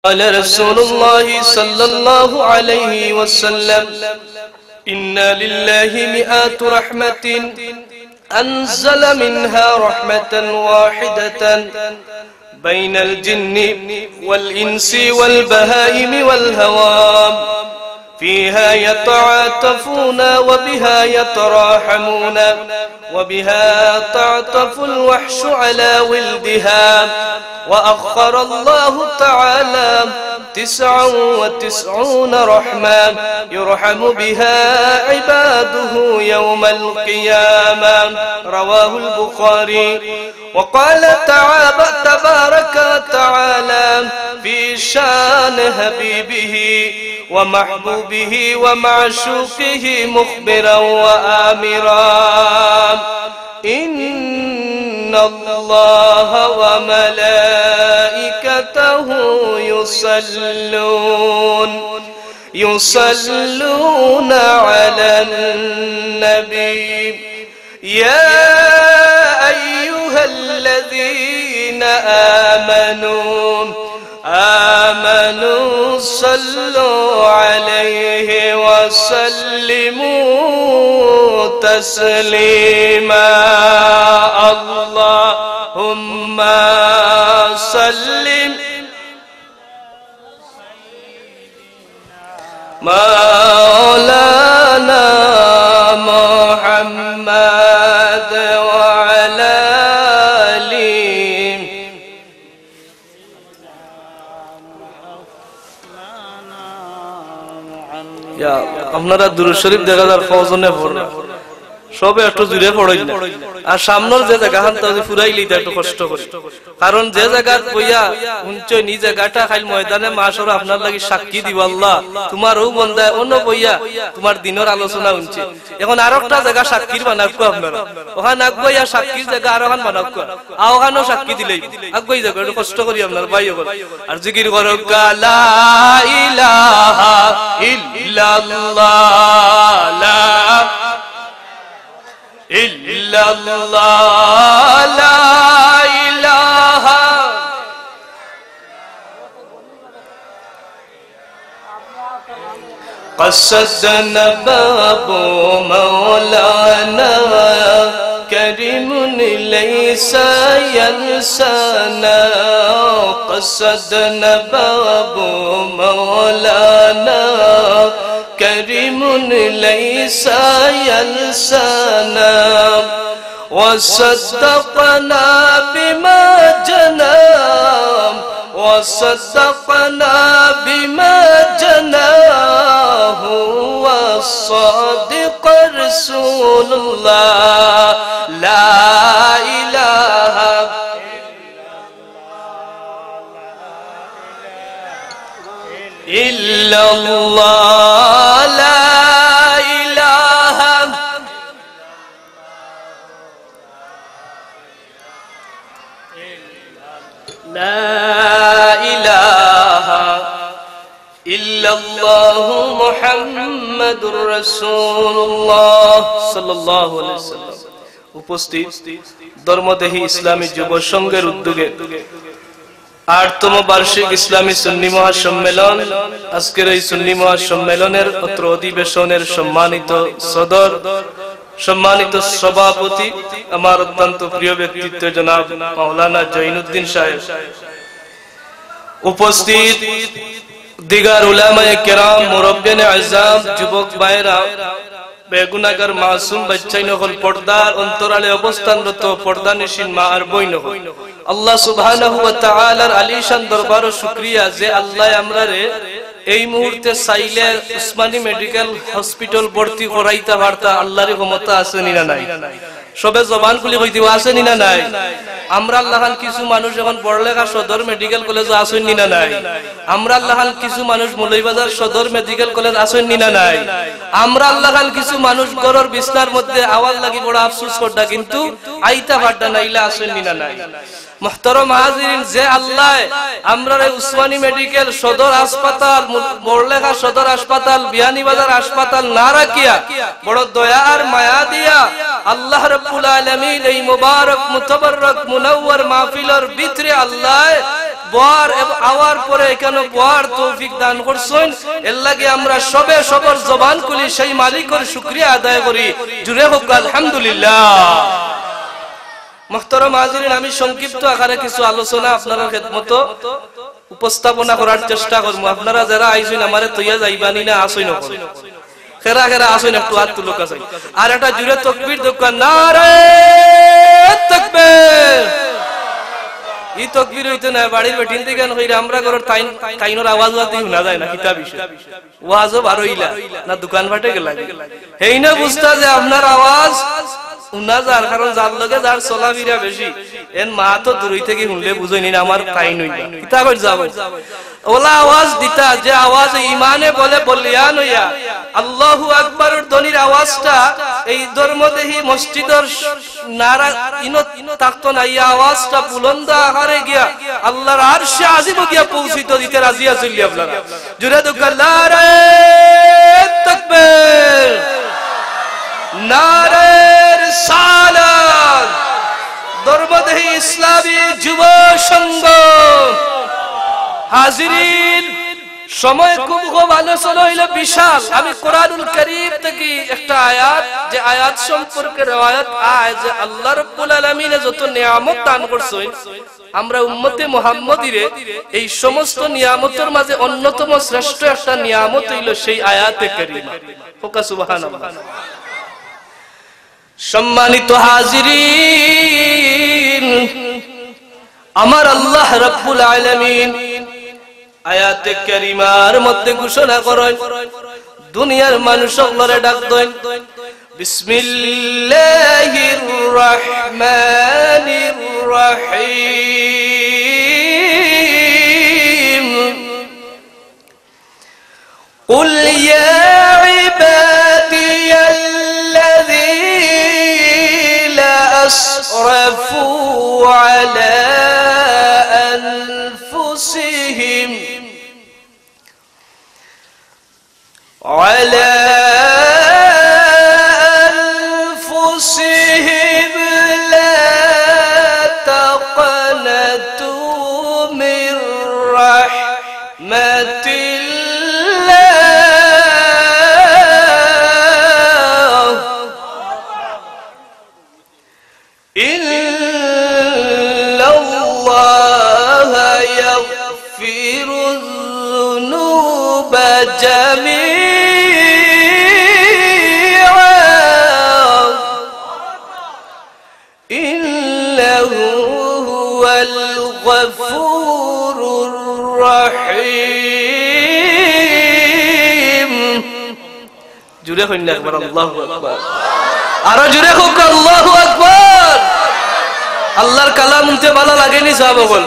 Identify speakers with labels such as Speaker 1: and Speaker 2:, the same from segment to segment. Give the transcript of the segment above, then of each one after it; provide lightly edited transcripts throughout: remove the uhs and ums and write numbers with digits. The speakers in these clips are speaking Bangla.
Speaker 1: قال رسول الله صلى الله عليه وسلم إن لله مئات رحمة أنزل منها رحمة واحدة بين الجن والإنس والبهائم والهوام فيها يتعاطفون وبها يتراحمون وبها تعطف الوحش على ولدها وأخر الله تعالى 99 رحمة يرحم بها عباده يوم القيامة رواه البخاري. وقال تبارك وتعالى في شان حبيبه ومحبوبه ومعشوقه مخبرا وآمرا إن الله وملائكته يصلون على النبي يا أيها الذين آمنوا صلوا عليه وسلموا تسليما اللهم سلم مولانا محمد وعلى آله. আপনারা দুরূদ শরীফ দেখা যার ফজনে পড়ে সবে একটু জুড়ে পড়ই না আর সামনের যে জায়গা হান তাজে ফুরাইলি তা একটু কষ্ট করে কারণ যে জায়গা বইয়া উঞ্চ নি জায়গাটা খাইল ময়দানে মাশাআল্লাহ আপনার লাগি সাক্ষী দিব আল্লাহ তোমারও বন্দা অন্য বইয়া তোমার দিনের আলোচনা উঞ্চে এখন আরেকটা জায়গা সাক্ষীর বানাকো আপনারা ওখানে আকবইয়া সাক্ষীর জায়গা আরোখান বানাকো আওখানেও সাক্ষী দিলেই আকবই জায়গা একটু কষ্ট করি আপনার ভাইও আর জিকির করো লা ইলাহা ইল্লাল্লাহ লা ইল্লাল্লাহ লা ইলাহা قصدنا باب مولانا كريم ليس ينسانا قصدنا باب مولانا كريم ليس ينسانا وصدقنا بما جنام وصدقنا بما جناه والصادق رسول الله لا إله إلا الله لا إله إلا الله محمد رسول الله صلى الله عليه وسلم. উপস্থিত ধর্মদেহী ইসলামী যুব সংঘের উদ্যোগে ৮তম বার্ষিক ইসলামী সুন্নি মহাসম্মেলন আজকের এই সুন্নি মহাসম্মেলনের অত্র অধিবেশনের সম্মানিত সদর সম্মানিত সভাপতি আমার অত্যন্ত প্রিয় ব্যক্তিত্ব জনাব মাওলানা জৈনুদ্দিন সাহেব উপস্থিত দিগার উলামায়ে কেরাম মুরব্বিয়ানে আযম যুবক ভাইরা বেগুনাগার মাসুম বাচ্চাই নকল পর্দার অন্তরালে অবস্থানরত পর্দানিশীন মা আর বোন নকল আল্লাহ সুবহানাহু ওয়া তাআলার আলিশান দরবার ও শুকরিয়া যে আল্লাহ আমরারে এই মুহূর্তে চাইলে উসমানী মেডিকেল হসপিটাল ভর্তি করাইতা পারতা আল্লাহর ক্ষমতা আছে না নাই সবে জবান খুলি কই দিবা আছে না নাই আমরা আল্লাহর কিছু মানুষ যখন পড়লেখা সদর মেডিকেল কলেজে আসেন না নাই আমরা আল্লাহর কিছু মানুষ মৌলভীবাজার সদর মেডিকেল কলেজ আসেন না নাই আমরা আল্লাহর কিছু মানুষ গরর বিছনার মধ্যে আওয়াজ লাগি বড় আফসোস করতা কিন্তু আইতা পারতা নাইলা আসেন না নাই মুহতারাম হাজিরিন যে আল্লাহ আমরারে উসমানী মেডিকেল সদর হাসপাতাল বড়লেখা সদর হাসপাতাল বিয়ানীবাজার হাসপাতাল না রাখিয়া বড় দয়া আর মায়া দিয়া আল্লাহ রাব্বুল আলামিন এই মুবারক মুতাবাররক মুনাওয়ার মাহফিলের ভিতরে আল্লাহ বয়ার আওয়ার পরে এখানে বয়ার তৌফিক দান করছেন। এর লাগে আমরা সবে সবর জবান খুলি সেই মালিকের শুকরিয়া আদায় করি। জুড়ে হোক আলহামদুলিল্লাহ। মুহতারাম হাজিরিন, আমি সংক্ষিপ্ত আকারে কিছু আলোচনা আপনারা খেদমত উপস্থাপনা করার চেষ্টা করব। আপনারা যারা আইছেন আমারে তৈয়া যাইবানি না আসইন খেরা খেরা আসইন একটু হাত তুলো কাছে। আর একটা জুড়ে তাকবীর দোকান নারে তাকবীর। এই তাকবীর হইতে না বাড়ির বেটিন থেকে কইরা আমরা ঘরের তাইনোর আওয়াজ আদি শোনা যায় না কিতা বিষয় ওয়াজও বারইলা না দোকান ফাটে গেলা হেই না বুঝতা যে আপনার আওয়াজ উনা যার কারণ যার লগে যার চলাফেরা বেশি এন মা তো দূরই থেকে শুনলে বুঝইনি না আমার তাই নইলা কিতা কই যাব ওলা আওয়াজ দিতা যে আওয়াজ ঈমানে বলে বলিয়ান হইয়া আল্লাহু আকবারের ধ্বনির আওয়াজটা এই ধর্মদেহী মসজিদের নারা ইনত তাকতো না। এই আওয়াজটা বুলন্দ আকারে গিয়া আল্লাহর আরশে আজিম গিয়া পৌঁছিত দিতে রাজি আছেন আপনারা। জুরে দুকা নারে তাকবীর নারে সালাত। ধর্মদেহী ইসলামী যুব সংঘ হাজিরিন, সময় খুব আলোচনা হইল বিশাল। আমি কোরআনুল কারীম থেকে একটা আয়াত, যে আয়াত সম্পর্কে রওয়ায়াত আয় যে আল্লাহ রাব্বুল আলামিন যত নিয়ামত দান করছেন আমরা উম্মতে মুহাম্মাদিরে, এই সমস্ত নিয়ামতের মাঝে অন্যতম শ্রেষ্ঠ একটা নিয়ামত হইল সেই আয়াতে কারীমা। হোকা সুবহানাল্লাহ। সম্মানিত হাজিরিন, আমার আল্লাহ রাব্বুল আলামিন আয়াতে কারিমার মধ্যে ঘোষণা করেন, দুনিয়ার মানুষগুলোরে ডাক দেন বিসমিল্লাহির রহমানির রহিম। কুল ইয়া ইবাদিয়াল্লাযীনা আসরাফু আলা আনফুসিহিম على أنفسهم لا تقنطوا من رحمة الله إن الله يغفر الذنوب جميعا الغفور الرحيم। জুড়ে হইন না একবার আল্লাহু আকবার, আরো জুড়ে হোক আল্লাহু আকবার। আল্লাহর কালাম শুনতে ভালো লাগেনি সাহাবা বল?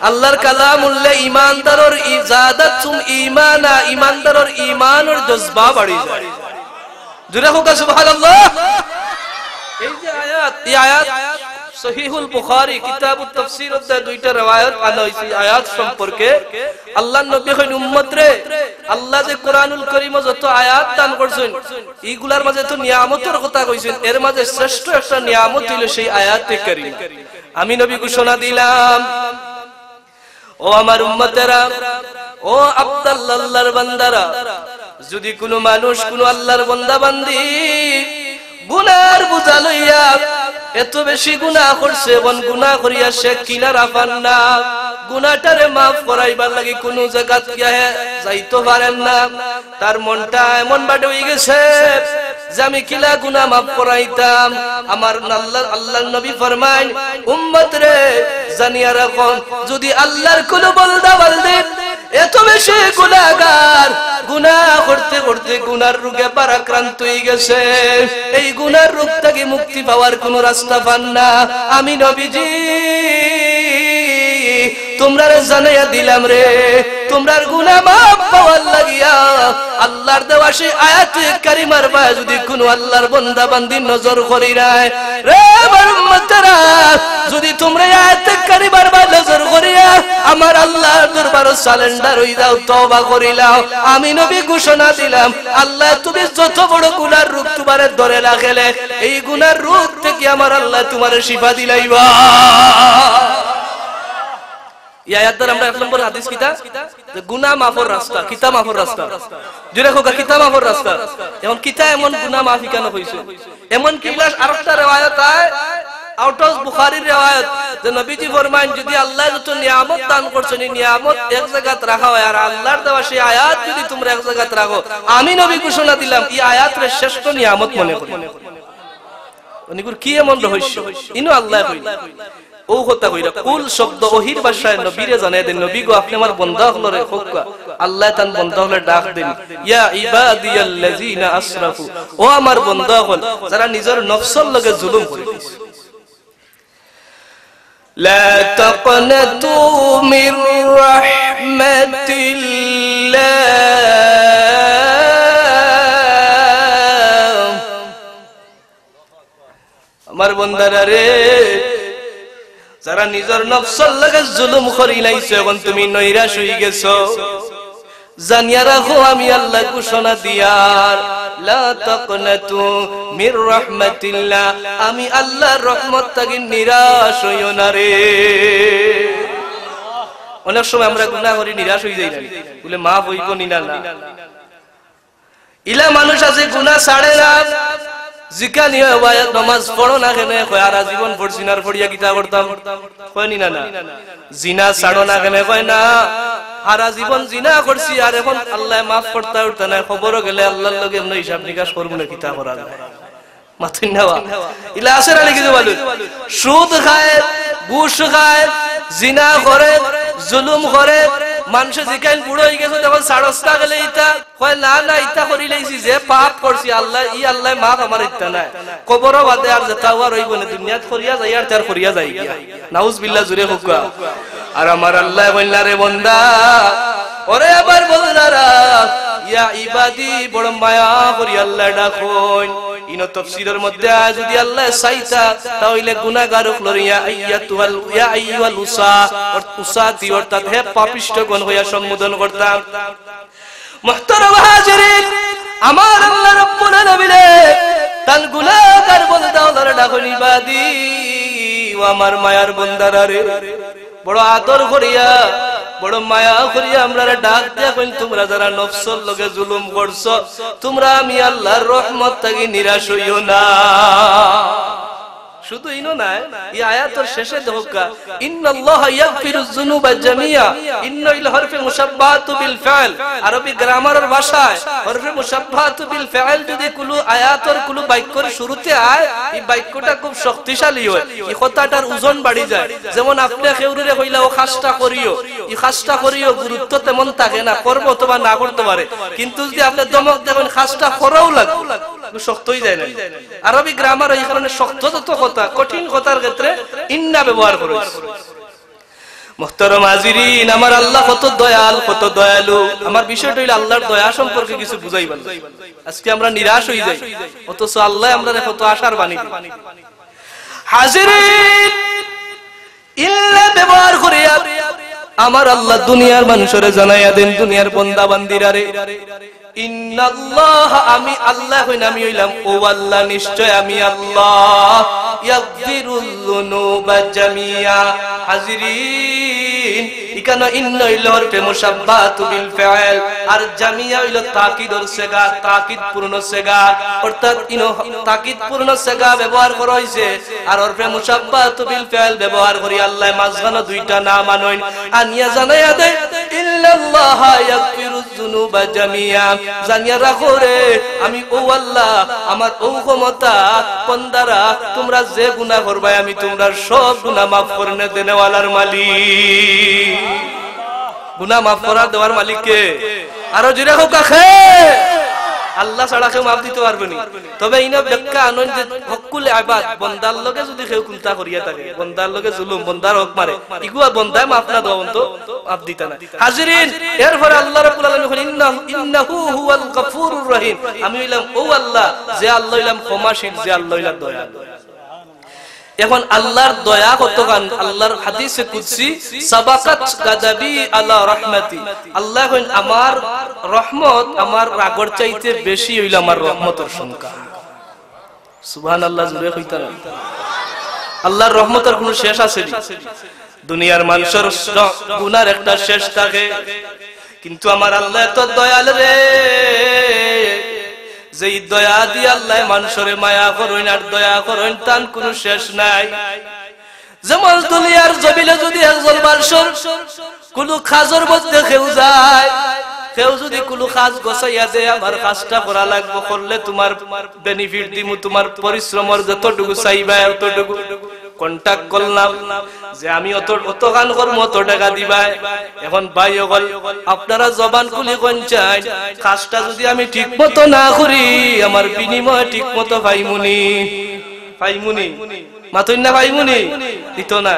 Speaker 1: আল্লাহর কালাম উল্লে ঈমানদারের ইজাদাতুম ঈমানা, ঈমানদারের ঈমানের জজবা বাড়ি যায়। জুড়ে হোক সুবহানাল্লাহ। এই যে আয়াত, এই আয়াত সহিহুল বুখারী কিতাবুত তাফসীর অধ্যায় দুইটা riwayat আনা হইছে। আয়াত সম্পর্কে আল্লাহর নবী কইন উম্মত রে, আল্লাহ যে কোরআনুল কারীমে যত আয়াত দান করছেন এইগুলার মাঝে তো নিয়ামতের কথা কইছেন, এর মাঝে শ্রেষ্ঠ একটা নিয়ামত হলো সেই আয়াতে কারীমা। আমি নবী ঘোষণা দিলাম, ও আমার উম্মতেরা, ও আল্লাহর বান্দারা, যদি কোনো মানুষ কোনো আল্লাহর বান্দা বান্দি গুনার বোঝা লইয়া এত বেশি গুনাহ করছে এবং গুনাহ করিয়া সে কিনারা পান না, গুনাহটারে মাফ করাইবার লাগি কোন জায়গা গিয়া যাইতে পারেন না, তার মনটা এমন বাড়ে হয়ে গেছে যে আমি কিলা গুনাহ মাফ করাইতাম। আমার আল্লাহর নবী ফরমায়, উম্মত রে জানিয়া রাখো, যদি আল্লাহর কোন বান্দা বান্দি এত বেশি গুনাহগার, গুনাহ করতে করতে গুনার রোগে পরাক্রান্ত হয়ে গেছে, এই গুনার রোগ থেকে মুক্তি পাওয়ার কোন রাস্তা পান না, আমি নবীজি তোমরা জানাইয়া দিলাম রে, তোমরার গুনাহ মাফ পাওয়ার লাগিয়া আল্লাহর দেওয়া সেই আয়াতে কারিমার পায়ে যদি কোনো আল্লাহর বান্দা বান্দি নজর করি নাই রে আমার উম্মতেরা, যদি তোমরা আয়াতে কারিমার পায়ে নজর করিয়া আমার আল্লাহর দরবারে সারেন্ডার হই যাও, তওবা করিলাও, আমি নবী ঘোষণা দিলাম, আল্লাহ তুমি যত বড় গুনার রোগ তোমারে ধরে রাখলে এই গুনার রোগ থেকে আমার আল্লাহ তোমারে শিফা দিলাইবা। এই আয়াত দ্বারা আমরা 1 নম্বর হাদিস কিতা যে গুনাহ মাফের রাস্তা, কিতা মাফের রাস্তা, জোরে কোকা কিতা মাফের রাস্তা। এখন কিতা এমন গুনাহ মাফি কেন হইছে? এমন কি আরেকটা riwayat আয় আউট অফ বুখারীর riwayat যে নবীজি ফরমায়েন যদি আল্লাহ যত নিয়ামত দান করছেন এই নিয়ামত এক জায়গায় রাখা হয় আর আল্লাহর দেওয়া সেই আয়াত যদি তোমরা এক জায়গায় রাখো, আমি নবী ঘোষণা দিলাম এই আয়াতের শ্রেষ্ঠ নিয়ামত মনে করি। অনিকুর কি এমন রহস্য ইনো আল্লাহ কই ও কথা কইরা কুল শব্দ ওহির ভাষায় নবীরে জানায় দেন, নবী গো আপনি আমার বান্দা হলরে হোক্কা, আল্লাহ তান বান্দা হলে ডাক দেন, ইয়া ইবাদিয়াল্লাযিনা আসরাফু, ও আমার বান্দা হল যারা নিজের নফসের লগে জুলুম করে দিছে। লা তাকনাতু মির রাহমাতিল্লাহ, আমার বান্দারা রে যারা নিজের নফসের লগে জুলুম করি লাইছো, এখন তুমি নৈরাশ হয়ে গেছো, জানিয়া রাখো আমি আল্লাহ ঘোষণা দিয়ার লা তাকনাতু মির রাহমাতিল্লাহ, আমি আল্লাহর রহমত থেকে নিরাশ হইও না রে। অনেক সময় আমরা গুনাহ করি নিরাশ হয়ে যাই না বলে মাফ হইব নি না, ইলা মানুষ আছে গুনাহ ছাড়ে না, জিকানি হয় নামাজ পড়ো না কেন কয় আর জীবন পড়ছিনার পড়িয়া কিতা করতাম কয় নি না, জিনা ছাড়ো না কেন কয় না সারা জীবন জিনা করছি আর এখন আল্লাহ মাফ করতে উঠতে না, খবরও গেলে আল্লাহর লগে এমন হিসাব নিকাশ করবো না কিতা করা যায় মাথুই নেওয়া ইলা আসে না কিছু বলু, সুদ খায়, ঘুষ খায়, জিনা করে, জুলুম করে, মানুষে জিকাইন বুড়ো হয়ে গেছে তখন সাড়স্তা গেলে ইতা কয় না না ইতা করি লাইছি যে পাপ করছি আল্লাহ ই আল্লাহ মাফ আমার ইতা নাই, কবরও বাদে আর যেটা হওয়ার হইব না, দুনিয়াত করিয়া যাই আর তার করিয়া যাই গিয়া নাউজুবিল্লাহ জুরে হুকা। আর আমার আল্লাহ বললা রে বান্দা ওরে আবার বললারা ইয়া ইবাদি বড় মায়া করি আল্লাহ ডাকোন, ইনো তাফসীরের মধ্যে যদি আল্লাহ চাইতা তাহলে গুনাহগারক লরিয়া আইয়াতুল ইয়া আইয়ুল উসা উসাতি অর্থাৎ হে পাপিষ্ঠগণ হইয়া সম্বোধন করতাম। মুহতারাম হাজিরিন, আমার আল্লাহ রাব্বুল আলামিন তান গুনাহগার বান্দা ওরে ডাকোন ইবাদি, ও আমার মায়ার বান্দারা রে, বড় আদর করিয়া বড় মায়া করিয়া আমরা ডাক দিয়া কইন তোমরা যারা নফসের লগে জুলুম করছো তোমরা আমি আল্লাহর রহমত থেকে নিরাশ হইও না। শুধু ইনো না, এই আয়াতের শেষে দেখা ইন্নাল্লাহা ইয়াগফিরুয যুনুবা জামিয়া, ইন্না ইল হরফে মুশাব্বাহাতু বিল ফাইল, আরবি গ্রামারের ভাষায় হরফে মুশাব্বাহাতু বিল ফাইল যদি কুলু আয়াতের কুলু বাক্যের শুরুতে আয় এই বাক্যটা খুব শক্তিশালী হয়, এই কথাটার ওজন বাড়ি যায়। যেমন আপনি কেউরে কইলা ও খাসটা করিও, এই খাসটা করিও গুরুত্ব তেমন থাকে না, করব অথবা না করতে পারে, কিন্তু যদি আপনি দমক দেখেন খাসটা করাও লাগবে শক্তই যায় না। আরবি গ্রামার এই কারণে শক্ত যত কথা কঠিন কথার ক্ষেত্রে ইন্না ব্যবহার করেছে। মুহতারাম হাজিরিন, আমার আল্লাহ কত দয়াল কত দয়ালু, আমার বিষয়টা হইল আল্লাহর দয়া সম্পর্কে কিছু বুঝাইবার। আজকে আমরা নিরাশ হয়ে যাই অথচ আল্লাহ আমাদের কত আশার বাণী দেন। হাজিরিন, ইল্লা ব্যবহার করিয়া আমার আল্লাহ দুনিয়ার মানুষের জানাইয়া দেন, দুনিয়ার বান্দা বান্দিরা রে ইন্নাল্লাহ আমি আল্লাহ হই, আমি হইলাম ও আল্লাহ নিশ্চয় আমি আল্লাহ ইয়াগফিরুয যুনুবা জামিয়া। হাজিরিন, এখানে ইন্না হইল হরফে মুশাব্বাহাতু বিল ফাইল আর জামিয়া হইল তাকিদর সেগা, তাকিদ পূর্ণ সেগা, অর্থাৎ ইনো তাকিদ পূর্ণ সেগা ব্যবহার করা হইছে আর হরফে মুশাব্বাহাতু বিল ফাইল ব্যবহার করি আল্লাহ মাঝখানে দুইটা নাম আনইন আনিয়া জানাইয়া দেয় ইল্লাল্লাহ ইয়াগফিরুয যুনুবা জামিয়া, জানিয়া রাখো রে আমি ও আল্লাহ, আমার ও ক্ষমতা বান্দারা তোমরা যে গুনাহ করবে আমি তোমরা সব গুনাহ মাফ করে দেনেওয়ালার মালিক। গুনাহ মাফ করা দেওয়ার মালিক কে? আরো জোরে হোক কাছে আল্লাহ ছাড়া কেউ মাফ দিতে পারবে না। তবে ইনা ব্যাখ্যা আনন্দ যে হকুল ইবাদ বান্দার লগে যদি কেউ কুলতা করিয়া থাকে, বান্দার লগে জুলুম বান্দার হক মারে, ইগুয়া বান্দায় মাফ না দেওয়া তো মাফ দিতা না। হাজিরিন, এরপর আল্লাহ রাব্বুল আলামিন বলেন ইন্নাহু হুয়াল গফুরুর রহিম, আমি হইলাম ও আল্লাহ যে আল্লাহ হইলাম ক্ষমাশীল, যে আল্লাহ হইলাম দয়ালু। এখন আল্লাহর দয়া কতখান? আল্লাহর হাদিসে কুদসি সাবাকাত গাদাবি আলা রাহমাতি, আল্লাহ কইন আমার রহমত আমার রাগর চাইতে বেশি হইল আমার রহমতের সংখ্যা। সুবহানাল্লাহ, জোরে কইতা না। আল্লাহর রহমতের কোনো শেষ আছে? দুনিয়ার মানুষের গুনার একটা শেষ থাকে, কিন্তু আমার আল্লাহ এত দয়াল রে, যে দয়া দিয়ে আল্লাহ মানুষের মায়া করেন আর দয়া করেন তার কোনো শেষ নাই। যেমন দুনিয়ার জমিনে যদি একজন মানুষের কোন কাজের মধ্যে কেউ যায়, কেউ যদি কোন কাজ গোছাইয়া দেয়, আমার কাজটা করা লাগবে, করলে তোমার বেনিফিট দিমু, তোমার পরিশ্রমের যতটুকু চাইবা অতটুকু কন্টাক্ট করলাম যে আমি অত গান করবো, অত টাকা দিবা। এখন ভাই ওগল আপনারা জবান খুলে কোন চাই, কাজটা যদি আমি ঠিক মতো না করি আমার বিনিময় ঠিক মতো পাইমুনি, পাইমুনি মাতই না পাইমুনি, দিত না।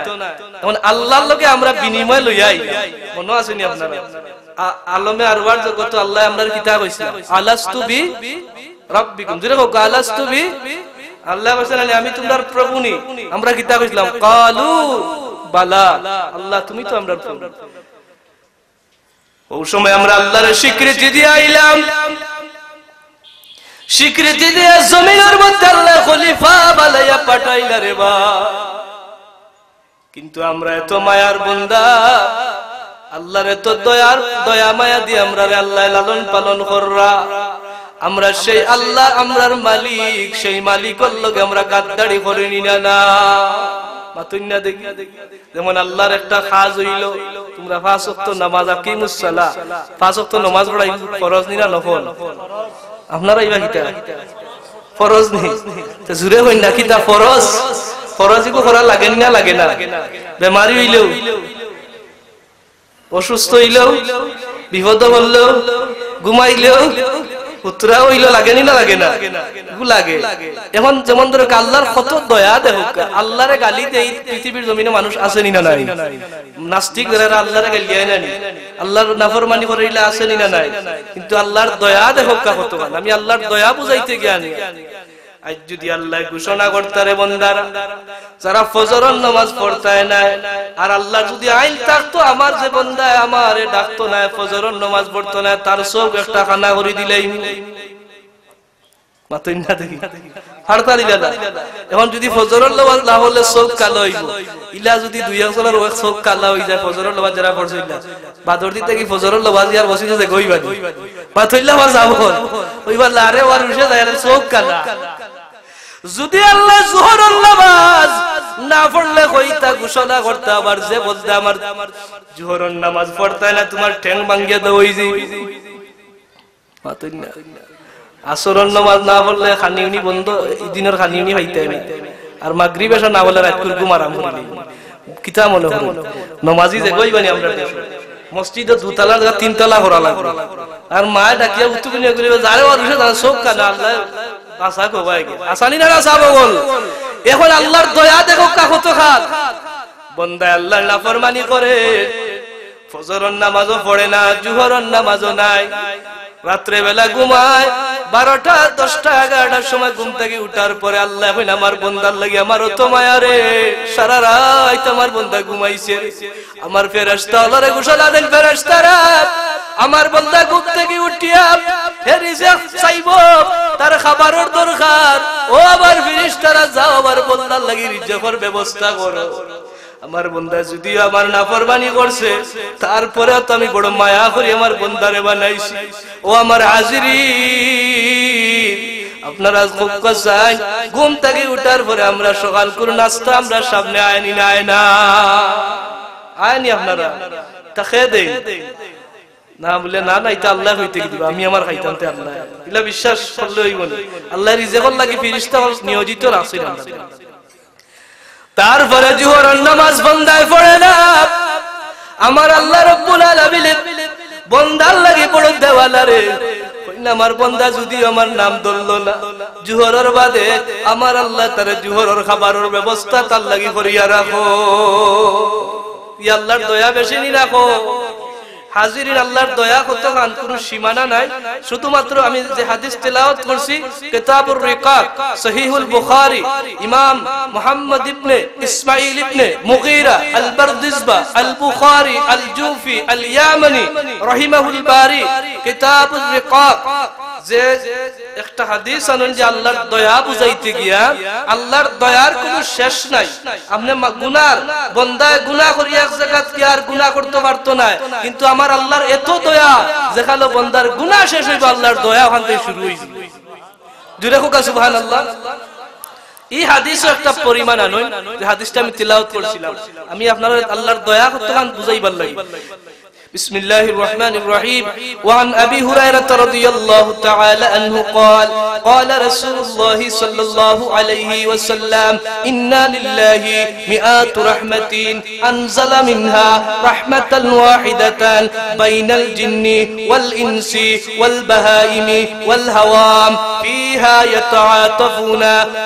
Speaker 1: এখন আল্লাহর লগে আমরা বিনিময় লইয়াই, মনে আসেনি আপনারা আলমে আরওয়ার জগত আল্লাহ আমরার কিতাব হইছে আলাস্তু বি রাব্বিকুম, জোরে কও আলাস্তু বি, আল্লাহ বলেন আমি তোমার প্রভু নি, আমরা কিতাব ইসলাম কালু বালা, আল্লাহ তুমি তো আমরার প্রভু। ওই সময় আমরা আল্লাহর স্বীকৃতি দিয়ে আইলাম, স্বীকৃতি দিয়ে জমিনের মধ্যে আল্লাহ খলিফা বানাইয়া পাঠাইলা রে বা। কিন্তু আমরা এত মায়ার বান্দা, আল্লাহর এত দয়া মায়া দিয়ে আমরা আল্লাহ লালন পালন কররা, আমরা সেই আল্লাহ আমরার মালিক, সেই মালিকের লগে আমরা গাদ্দারি করে নিনা না, মাতুন না দেখি। যেমন আল্লাহর একটা কাজ হইল, তোমরা 5 ওয়াক্ত নামাজ আকিমুস সালাহ, 5 ওয়াক্ত নামাজ পড়াই ফরজ নি না নফল? আপনারা ইবা কিতা ফরজ নি, তো জুরে হই না কিতা ফরজ, ফরজই কো করা লাগে না, লাগে না? বেমারি হইলেও, অসুস্থ হইলেও, বিপদ হলেও, ঘুমাইলেও, পুত্রা হইল লাগেনি না, লাগে না? লাগে। এখন যেমন ধরো আল্লাহর কত দয়া দেখো, আল্লাহরে গালি দেই পৃথিবীর জমিনে মানুষ আসেনি না নাই? নাস্তিক যারা আল্লাহরে গালিয়ায় না, আল্লাহর নাফরমানি করিলে আসেনি না নাই? কিন্তু আল্লাহর দয়া দেখো কত, আমি আল্লাহর দয়া বুঝাইতে জ্ঞানী। আজ যদি আল্লাহ ঘোষণা করতারে বন্দারা যারা ফজরের নামাজ পড়তায় না, আর আল্লাহ যদি আইন থাকতো আমার যে বন্দায় আমারে ডাকতো না, ফজরের নামাজ পড়তো না, তার চোখ একটা খানা করে দিলেই মাতই না দেখি হারতা দিলা না। এখন যদি ফজরের নামাজ না হলে চোখ কালো হইব, ইলা যদি 2 বছরের চোখ কালো হই যায়, ফজরের নামাজ যারা পড়ছিল বাদর দিতে কি ফজরের নামাজ আর বসিতে যে গইবানি মাতইলা আমার যাব ওইবা লারে ওয়ার উঠে যায় চোখ কালা। যদি আল্লাহ যোহরের নামাজ না পড়লে কইতা ঘোষণা করতে, আবার যে বলতে আমার যোহরের নামাজ পড়তে না, তোমার ঠ্যাং ভাঙিয়া দাও হই যাই মাতই না। আসরের নামাজ না পড়লে খানিউনি বন্ধ, দিনের খানিউনি হইতে না, আর মাগরিব এসা না বলে রাত করে ঘুম আরাম করি কিতা মনে হল নামাজি যে কইবানি আমরা মসজিদে 2 তলা 3 তলা করা লাগবে, আর মা ডাকিয়া উঠতে নিয়ে কইবে যারে ওর উঠে দাঁড়া সব কানা আল্লাহ আশা কবাই গে আসানি না সাব বল। এখন আল্লাহর দয়া দেখো কত খাত বান্দা আল্লাহর নাফরমানি করে, ফজরের নামাজও পড়ে না, জোহরের নামাজও নাই, রাত্রে বেলা ঘুমায়, 12টা 10টা 11টার সময় ঘুম থেকে উঠার পরে আল্লাহ কইন আমার বান্দার লাগি আমার অত মায়া রে, সারা রাত আমার বান্দা ঘুমাইছে, আমার ফেরেশতা আল্লাহরে ঘোষণা দেন ফেরেশতারা আমার বান্দা ঘুম থেকে উঠিয়া হে রিজিক চাইবো, তার খাবারের দরকার, ও আমার ফেরেশতারা যাও আমার বান্দার লাগি রিজিকের ব্যবস্থা করো। আমার বান্দা যদি আমার নাফরমানি করছে, তারপরে তো আমি বড় মায়া করি আমার বান্দারে বানাইছি। ও আমার হাজিরিন, আপনারা চাই ঘুম থেকে উঠার পরে আমরা সকাল করে নাস্তা আমরা সামনে আয়নি না, আয় না আয়নি, আপনারা তা খেয়ে দেন না বলে না না এটা আল্লাহ হইতে দিব, আমি আমার খাইতাম তে আল্লাহ, এগুলা বিশ্বাস করলে হইব না। আল্লাহ রিজিকের লাগি ফেরেশতা নিয়োজিত রাখছেন। তারপরে জোহরের নামাজ বান্দায় পড়ে না, আমার আল্লাহ রাব্বুল আলামিন বান্দার লাগি বড় দেওয়ালা রে, আমার বান্দা যদি আমার নাম ধরলো না জোহরের বাদে, আমার আল্লাহ তার জোহরের খাবারের ব্যবস্থা তার লাগি করিয়া রাখো। ইয়া আল্লাহর দয়া বেশি নি রাখো। হাজিরিন, আল্লাহর দয়া কত গান কোনো সীমানা নাই। শুধুমাত্র আমি যে হাদিস তেলাওয়াত করছি কিতাবুর রিকাক সহিহুল বুখারী, ইমাম মুহাম্মদ ইবনে ইসমাঈল ইবনে মুগীরা আল বারদিসবা আল বুখারী আল জুফি আল ইয়ামানি রাহিমাহুল বারি, কিতাবুর রিকাক যে একটা হাদিস আনেন যে আল্লাহর দয়া বুঝাইতে গিয়া আল্লাহর দয়ার কোনো শেষ নাই। আপনি গুনার বান্দায় গুনাহ করি এক জায়গা কি আর গুনাহ করতে পারতো না, কিন্তু আমার আল্লাহর এত দয়া যেখানে বান্দার গুনাহ শেষ হইব আল্লাহর দয়া ওখান থেকে শুরু হইছে। জুড়ে হোক সুবহানাল্লাহ। এই হাদিসও একটা পরিমাণ আনই, যে হাদিসটা আমি তিলাওয়াত করছিলাম, আমি আপনাদের আল্লাহর দয়া কতখান বুঝাইবার লাগি। بسم الله الرحمن الرحيم. وعن أبي هريرة رضي الله تعالى عنه قال قال رسول الله صلى الله عليه وسلم إنا لله مئات رحمة أنزل منها رحمة واحدة بين الجن والإنس والبهائم والهوام فيها يتعاطفون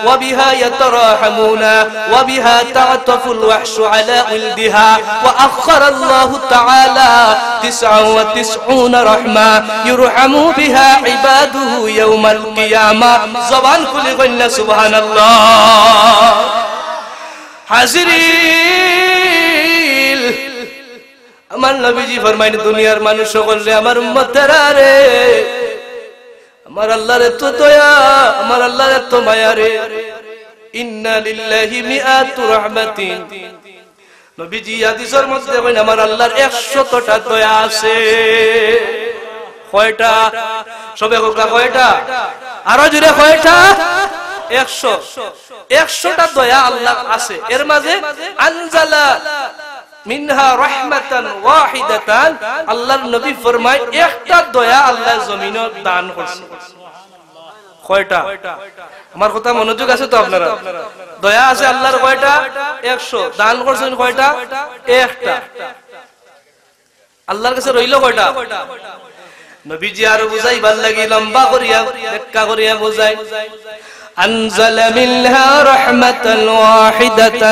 Speaker 1: وبها يتراحمون وبها تعطف الوحش على ولدها وأخر الله تعالى 99 رحمة يرحم بها عباده يوم القيامة. زبان كل قلنا سبحان الله. হাজিরিন, আমার নবীজি ফরমাইন দুনিয়ার মানুষ সকলে আমার উম্মতেরা রে, আমার আল্লাহর এত দয়া, আমার আল্লাহর এত মায়া রে। ইন্না লিল্লাহি মিআতু রাহমাতিন, নবীজি হাদিসের মধ্যে কইন আমার আল্লাহর 100টা দয়া আছে। কয়টা? সবে কোকা কয়টা? আরো জোরে কয়টা? 100টা দয়া আল্লাহ আছে। এর মাঝে আনজালা মিনহা রাহমাতান ওয়াহিদাতান, আল্লাহর নবী ফরমায় একটা দয়া আল্লাহ জমিনে দান করছে। কয়টা? আমার কথা মনোযোগ আছে তো আপনারা? দয়া আছে আল্লাহর কয়টা? 100। দান করছেন কয়টা? একটা। আল্লাহর কাছে রইল কয়টা? নবীজি আরো বুঝাই ভাল লাগি, লম্বা করিয়া ব্যাখ্যা করিয়া বুঝাই। أنزل منها رحمة واحدة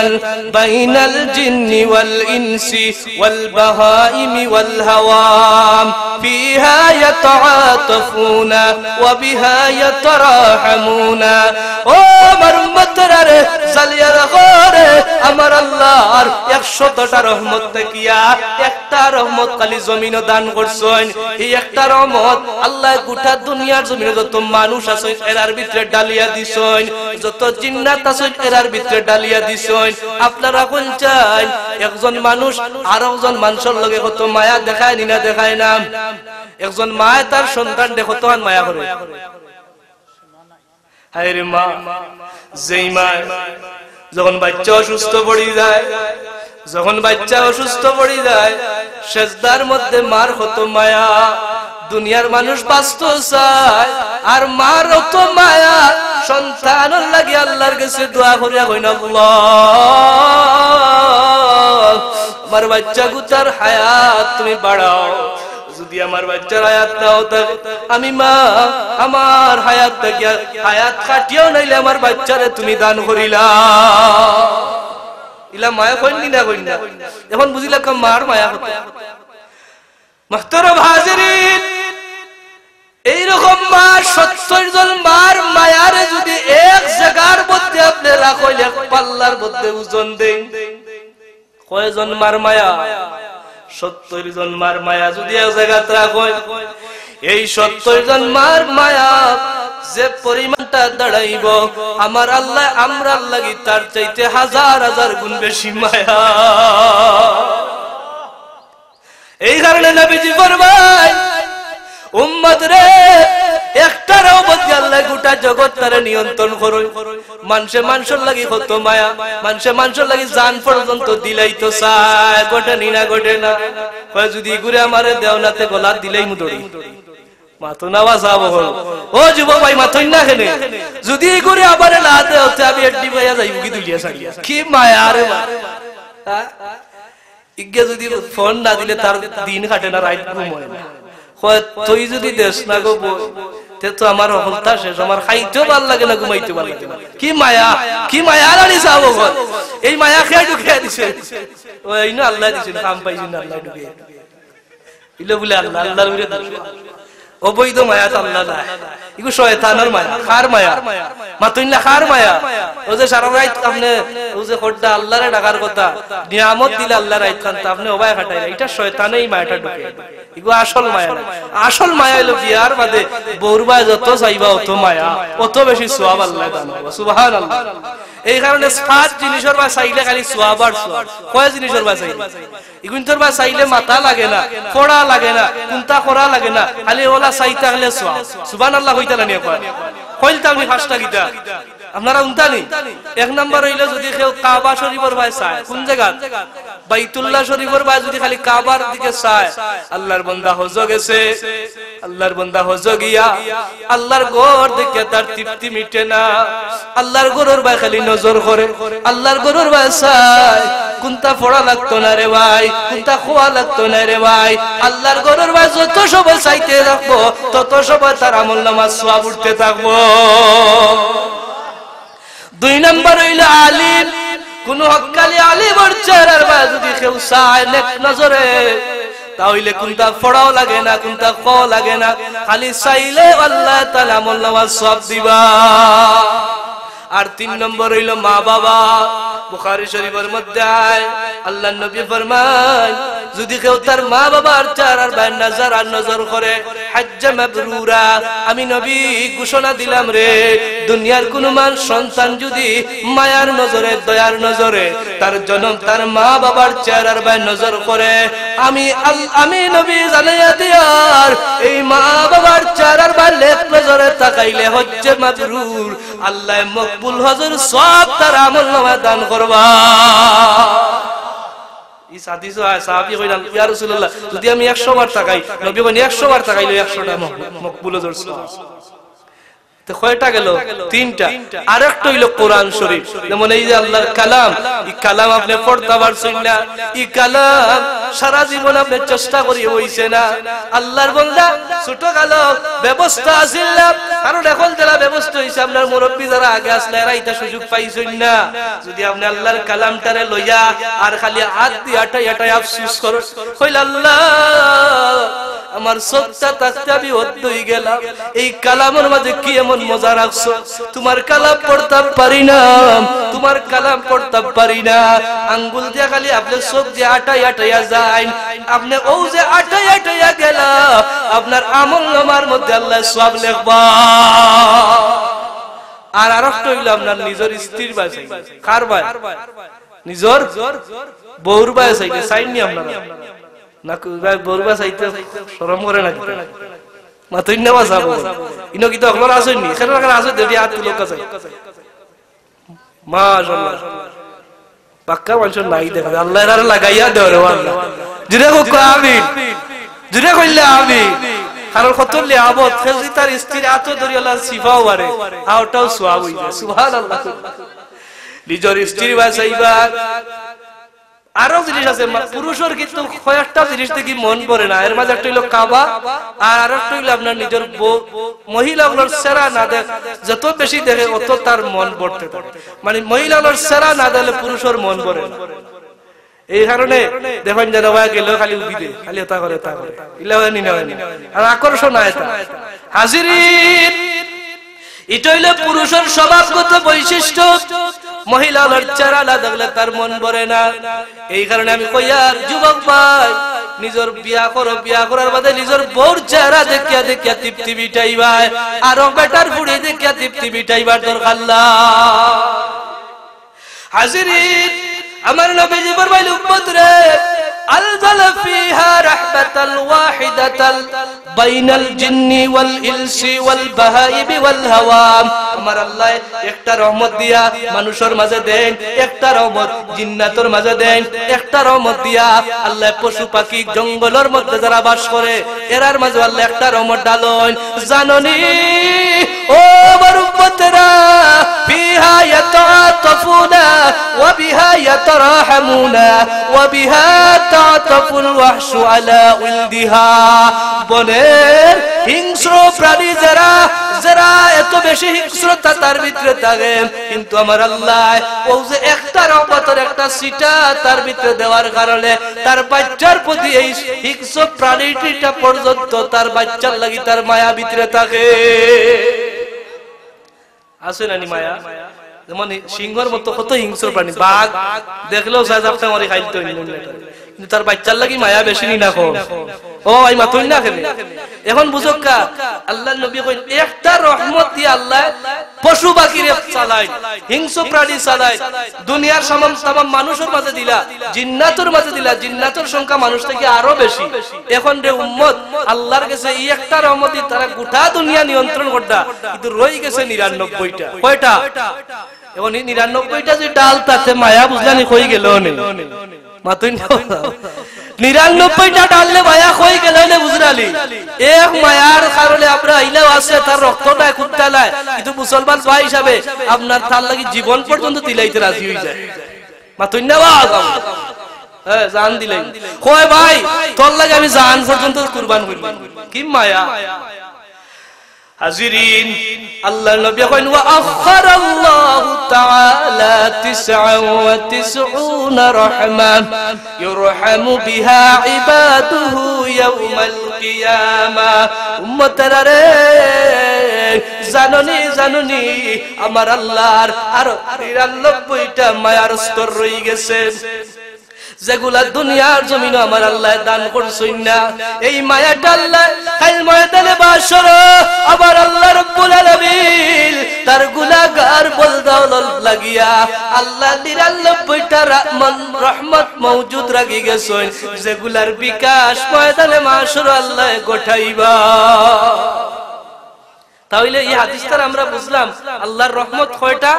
Speaker 1: بين الجن والإنس والبهائم والهوام فيها يتعاطفون وبها يتراحمون. ও আমার উম্মতরা রে, জালিয়ার ঘরে আমার আল্লাহর 100টা রহমত দেখিয়া একটা রহমত খালি জমিন দান করছেন। এই একটা রহমত আল্লাহ গোটা দুনিয়ার জমিনে যত মানুষ আছে এরার ভিতরে ডালিয়া দিছেন, যত জিন্নাত আছে এরার ভিতরে ডালিয়া দিছেন। আপনারা কোন চাই একজন মানুষ আর একজন মানুষের লগে কত মায়া দেখায় না দেখায় না? একজন মা তার সন্তান দেখো তো মায়া করে। হায় রে মা, যেই মা যখন বাচ্চা অসুস্থ পড়ে যায়, যখন বাচ্চা অসুস্থ পড়ে যায় সেজদার মধ্যে মার কত মায়া। দুনিয়ার মানুষ বাঁচতে চায় আর মার অত মায়া, সন্তানের লাগি আল্লাহর কাছে দোয়া করিয়া কইনা আল্লাহ আমার বাচ্চা গুতার হায়াত তুমি বাড়াও। যদি আমার বাচ্চার হায়াত নাও থাকে আমি মা আমার হায়াত দেখিয়া হায়াত কাটিও নাইলে আমার বাচ্চারে তুমি দান করিলা। ইলা মায়া কইনি না কইনা, এখন বুঝিলাম মার মায়া কত। মুহতারাম হাজিরিন, এইরকম মা 70 জন মার মায়ারে যদি এক জায়গার মধ্যে আপনি রাখেন, এক পাল্লার মধ্যে ওজন দেন, কয়জন মার মায়া? 70 জন মার মায়া যদি এক জায়গাতে রাখেন, এই 70 জন মার মায়া যে পরিমাণটা দাঁড়াইব আমার আল্লাহ আমরা লাগি তার চাইতে হাজার হাজার গুণ বেশি মায়া। এই কারণে নবীজি ফরমায় উম্মত রে, একটা রহমত আল্লাহ গোটা জগৎ তারে নিয়ন্ত্রণ করো। মানুষের লাগি কত মায়া, মানুষের লাগি জান পর্যন্ত দিলাইতো চায়, গোটে নিনা গোটে না। যদি ঘুরে আমারে দেওনাতে গলা দিলেই মুদড়ি মাথো নাওয়া যাব হল। ও যুবক ভাই মাথই না খেলে যদি ঘুরে আবার না দেওতে আমি এডি ভাইয়া যাইব কি দুলিয়া সারিয়া কি মায়া রে মা। ইগে যদি ফোন না দিলে তার দিন কাটে না, রাত ঘুমায় না। তুই যদি দেশ না গো তে তো আমার অবস্থা শেষ, আমার খাইতেও ভাল লাগে না, ঘুমাইতেও ভাল লাগে না। কি মায়া, কি মায়া রানি যাবো ঘর। এই মায়া খেয়ে ঢুকিয়ে দিছে ওই না আল্লাহ দিছে, কাম পাইছি না আল্লাহ ঢুকিয়ে ইলো বলে আল্লাহ আল্লাহর অবৈধ মায়া তো আল্লাহ না, এগুলো শয়তানের মায়া, খার মায়া, মাতুইল্লা খার মায়া। ও যে সারা রাত আপনি ও যে খোড্ডা আল্লাহরে ডাকার কথা, নিয়ামত দিলে আল্লাহর রাত খান, আপনি ওবায় খাটাই, এটা শয়তানেই মায়াটা ঢুকে। এগুলো আসল মায়া না। আসল মায়া হলো বিয়ার বাদে বউরবা যত চাইবা অত মায়া, অত বেশি সওয়াব আল্লাহ দান করবে। সুবহানাল্লাহ। এই কারণে সাত জিনিসের বা চাইলে খালি সওয়াব আর সওয়াব। কয় জিনিসের বা চাইলে ইগুনতর বা চাইলে মাথা লাগে না, পড়া লাগে না, কুন্তা করা লাগে না, খালি ওলা চাইতে হলে সওয়াব। সুবহানাল্লাহ হইতা না নিয়া কয় কইলতা আমি পাঁচটা গীতা আপনারা উনতানি। এক নাম্বার হইলো যদি কেউ কাবা শরীফের ভাই চায়, কোন জায়গা বাইতুল্লাহ শরীফের ভাই যদি খালি কাবার দিকে চায়, আল্লাহর বান্দা হজ গেছে, আল্লাহর বান্দা হজ গিয়া আল্লাহর ঘর দেখে তার তৃপ্তি মিটে না, আল্লাহর ঘরের ভাই খালি নজর করে, আল্লাহর ঘরের ভাই চায়, কোনটা পড়া লাগতো না রে ভাই, কোনটা খোয়া লাগতো না রে ভাই, আল্লাহর ঘরের ভাই যত সময় চাইতে থাকবো তত সময় তার আমলনামার সওয়াব উঠতে থাকবো। দুই নম্বর হইল আলিম, কোন হক্কালি আলিমের চেহারার ভাই যদি কেউ চায় নেক নজরে, তাহলে কোনটা পড়াও লাগে না, কোনটা খাওয়া লাগে না, খালি চাইলে আল্লাহ তাআলা আমলনামার সওয়াব দিবা। আর তিন নম্বর হইল মা বাবা। বুখারী শরীফের মধ্যে আল্লাহর নবী ফরমান, যদি কেউ তার মা বাবার চেহারার ভাই নজর আর নজর করে, হজ্জ মাবরুরা, আমি নবী ঘোষণা দিলাম রে, দুনিয়ার কোন মান সন্তান যদি মায়ার নজরে দয়ার নজরে তার জন্ম তার মা বাবার চেহারার ভাই নজর করে, আমি নবী জানাইয়া দিয়ার এই মা বাবার চেহারার ভাই লেখ নজরে তাকাইলে হজ্জ মাবরুর, আল্লাহ মকবুল হজের সওয়াব তার আমলনামায় দান করবা। ইস হাদিস আছে, সাহাবী কইলেন ইয়া রাসূলুল্লাহ যদি আমি 100 বার তাকাই, নবী বলেন 100 বার তাকাইলে 100টা মকবুল হজের সওয়াব। তো কয়টা গেল? তিনটা। আরেকটা হইল কোরআন শরীফ। যেমন এই যে আল্লাহর কালাম, এই কালাম আপনি পড়তে পারছেন না, এই কালাম সারা জীবন আপনি চেষ্টা করি হইছে না। আল্লাহর বান্দা ছোট কালো ব্যবস্থা আছিল না, কারণ এখন যারা ব্যবস্থা হইছে আপনার মুরব্বী যারা আগে আসলে এরা এটা সুযোগ পাইছেন না। যদি আপনি আল্লাহর কালামটারে লইয়া আর খালি হাত দিয়ে আটাই আফসোস করো, কইল আল্লাহ আমার সবটা থাকতে আমি অদ্য হয়ে গেলাম, এই কালামের মাঝে কি এমন মজা রাখছো, তোমার কালাম পড়তে পারি না, তোমার কালাম পড়তে পারি না, আঙ্গুল দিয়ে খালি আপনি সব যে আটাইয়া যায়, আপনি ও যে আটাইয়া গেলা, আপনার আমলনামার মধ্যে আল্লাহ সওয়াব লিখবা। আর আরেকটা হইল আপনার নিজের স্ত্রীর বাসাই, কার ভাই নিজের বউর বাসাই চাইতে চাইনি আপনারা না, বউরবা চাইতে শরম করে না মাতুই নেওয়া যাবো ইনো কিন্তু আপনারা আসেননি, এখানে আসে দেবী আর লোক আছে মাশাআল্লাহ পাক্কা মানুষ নাই দেখা আল্লাহ এর লাগাইয়া দেও রে আল্লাহ জুরে কো আমিন, জুরে কইলে আমিন। কারণ কতলে আহমদ খেজি তার স্ত্রী এত ধরি আল্লাহ সিফাও বারে আওটাও সওয়াব হইছে সুবহানাল্লাহ। নিজের স্ত্রী বাঁচাইবা। আরো জিনিস আছে পুরুষের কিন্তু কয়েকটা জিনিস দেখি মন পড়ে না, এর মাঝে একটা হইলো কাবা আর আরেকটা হইলো আপনার নিজের মহিলাগুলোর সেরা না দেখ যত বেশি দেখে অত তার মন পড়তে থাকে, মানে মহিলাগুলোর সেরা না দিলে পুরুষের মন পড়ে না। এই কারণে দেখেন যেন গেল খালি উঠি দে খালি তা করে আর আকর্ষণ হাজিরিন, এটা হইলো পুরুষের স্বভাবগত বৈশিষ্ট্য। মহিলার চেহারা না দেখলে তার মন ভরে না। এই কারণে আমি কই আর যুবক ভাই নিজের বিয়া করো, বিয়া করার বাদে নিজের বউর চেহারা দেখিয়া তৃপ্তি মিটাইবা, আরো বেটার বুড়ি দেখিয়া তৃপ্তি মিটাইবার দরকার না। হাজিরিন, আমার নবীজি ফরমাইলেন উম্মত রে আলজাল ফিহা রাহমাতাল ওয়াহিদাতাল বাইনাল জিন্নি ওয়াল ইনসি ওয়াল বাহাইম ওয়াল হাওয়াম। আমার আল্লাহ একটা রহমত দিয়া মানুষের মাঝে দেন, একটা রহমত জিন্নাতের মাঝে দেন, একটা রহমত দিয়া আল্লাহ পশু পাখি জঙ্গলের মধ্যে যারা বাস করে এরার মাঝে আল্লাহ একটা রহমত ডালেন। জাননি ও আমার উম্মতেরা ফিহা ইয়াতাতাফুনা ওয়া বিহা ইয়াতারাহামুনা ওয়া বিহা তাতাফুল ওয়াহশু আলা উলদিহা। বনের হিংস হিংস্র প্রাণী যারা যারা এত বেশি হিংস্রতা তার ভিতরে থাকে, কিন্তু আমার আল্লাহ ও যে একটা রহমতের একটা সিটা তার ভিতরে দেওয়ার কারণে তার বাচ্চার প্রতি এই হিংস্র প্রাণীটা পর্যন্ত তার বাচ্চার লাগি তার মায়া ভিতরে থাকে। আছে না নি মায়া? যেমন সিংহর মতো কত হিংস্র প্রাণী, বাঘ দেখলেও সাজ আপনি আমার খাইতে কিন্তু তার বাচ্চার লাগি মায়া বেশি নি না কম। ও আই মাতুই না খেলে এখন বুঝকা আল্লাহর নবী কইন একটা রহমত দিয়ে আল্লাহ পশু পাখিরে চালায়, হিংস্র প্রাণী চালায়, দুনিয়ার তামাম মানুষের মাঝে দিলা, জিন্নাতের মাঝে দিলা, জিন্নাতের সংখ্যা মানুষ থেকে আরো বেশি। এখন রে উম্মত আল্লাহর কাছে এই একটা রহমতই তারা গোটা দুনিয়া নিয়ন্ত্রণ করতা, কিন্তু রই গেছে 99টা। কয়টা? এখন এই 99টা যে ডাল তাতে মায়া বুঝলানি কই গেল নে মাতুই না 99টা ডাললে মায়া কই গেল নে বুঝরালি। এক মায়ার কারণে আমরা আইলেও আছে তার রক্তটা কুত্তালায়, কিন্তু মুসলমান ভাই হিসাবে আপনার তার লাগি জীবন পর্যন্ত দিলাইতে রাজি হয়ে যায়। মাতুই না বাবা হ্যাঁ জান দিলাই কয় ভাই তোর লাগে আমি জান পর্যন্ত কুরবান করব, কি মায়া। হাজিরিন আল্লাহর নবী কইন ওয়া আখারাল্লাহু তাআলা 99 রাহমা ইরহামু বিহা ইবাদুহু ইয়াউমাল কিয়ামা। উম্মতরা রে জাননি জাননি আমার আল্লাহর আরো 99টা মায়ার স্তর রয়ে গেছে, যেগুলা দুনিয়ার জমিনে আমার আল্লাহ দান করছেন না। এই মায়াটা আল্লাহ কাল ময়দানে বাসর আবার আল্লাহ রাব্বুল আলামিন তার গুনাহগার বলদাওলত লাগিয়া আল্লাহ 99টা রহমত মওজুদ রাখি গেছেন, যেগুলার বিকাশ ময়দানে বাসর আল্লাহ গোটাইবা। তাহলে এই হাদিসটা আমরা বুঝলাম আল্লাহর রহমত কয়টা?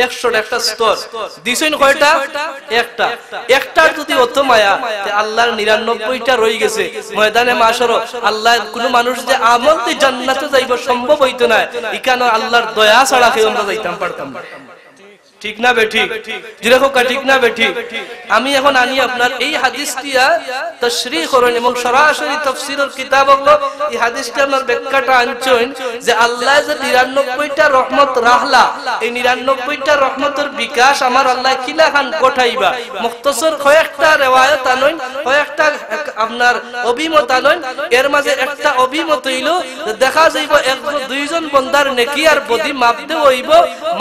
Speaker 1: 100টা একটা স্তর দিছেন। কয়টা? একটা। একটার যদি অত মায়া আল্লাহর 99টা রয়ে গেছে ময়দানে মাশর। আল্লাহ কোন মানুষ যে আমল দিয়ে জান্নাতে যাইব সম্ভব হইতো না, এখানে আল্লাহর দয়া ছাড়া কেউ আমরা যাইতাম পারতাম না। ঠিক না বেঠিক? যেরকম ঠিক না বেঠিক? আমি এখন আনি আপনার এই হাদিসটিয়া তাশরীহ করেন এবং সরাসরি তাফসীরের কিতাব হলো এই হাদিসটা আপনার ব্যাখ্যাটা আনছেন যে আল্লাহ যে 99টা রহমত রাখলা, এই 99টা রহমতের বিকাশ আমার আল্লাহ কিলা খান গোটাইবা। মুখতাসর কয়েকটা riwayat আনন, কয়েকটা আপনার অভিমত আনন, এর মাঝে একটা অভিমত হইল দেখা যাইব এক দুইজন বান্দার নেকি আর বদি মাপ দেব হইব,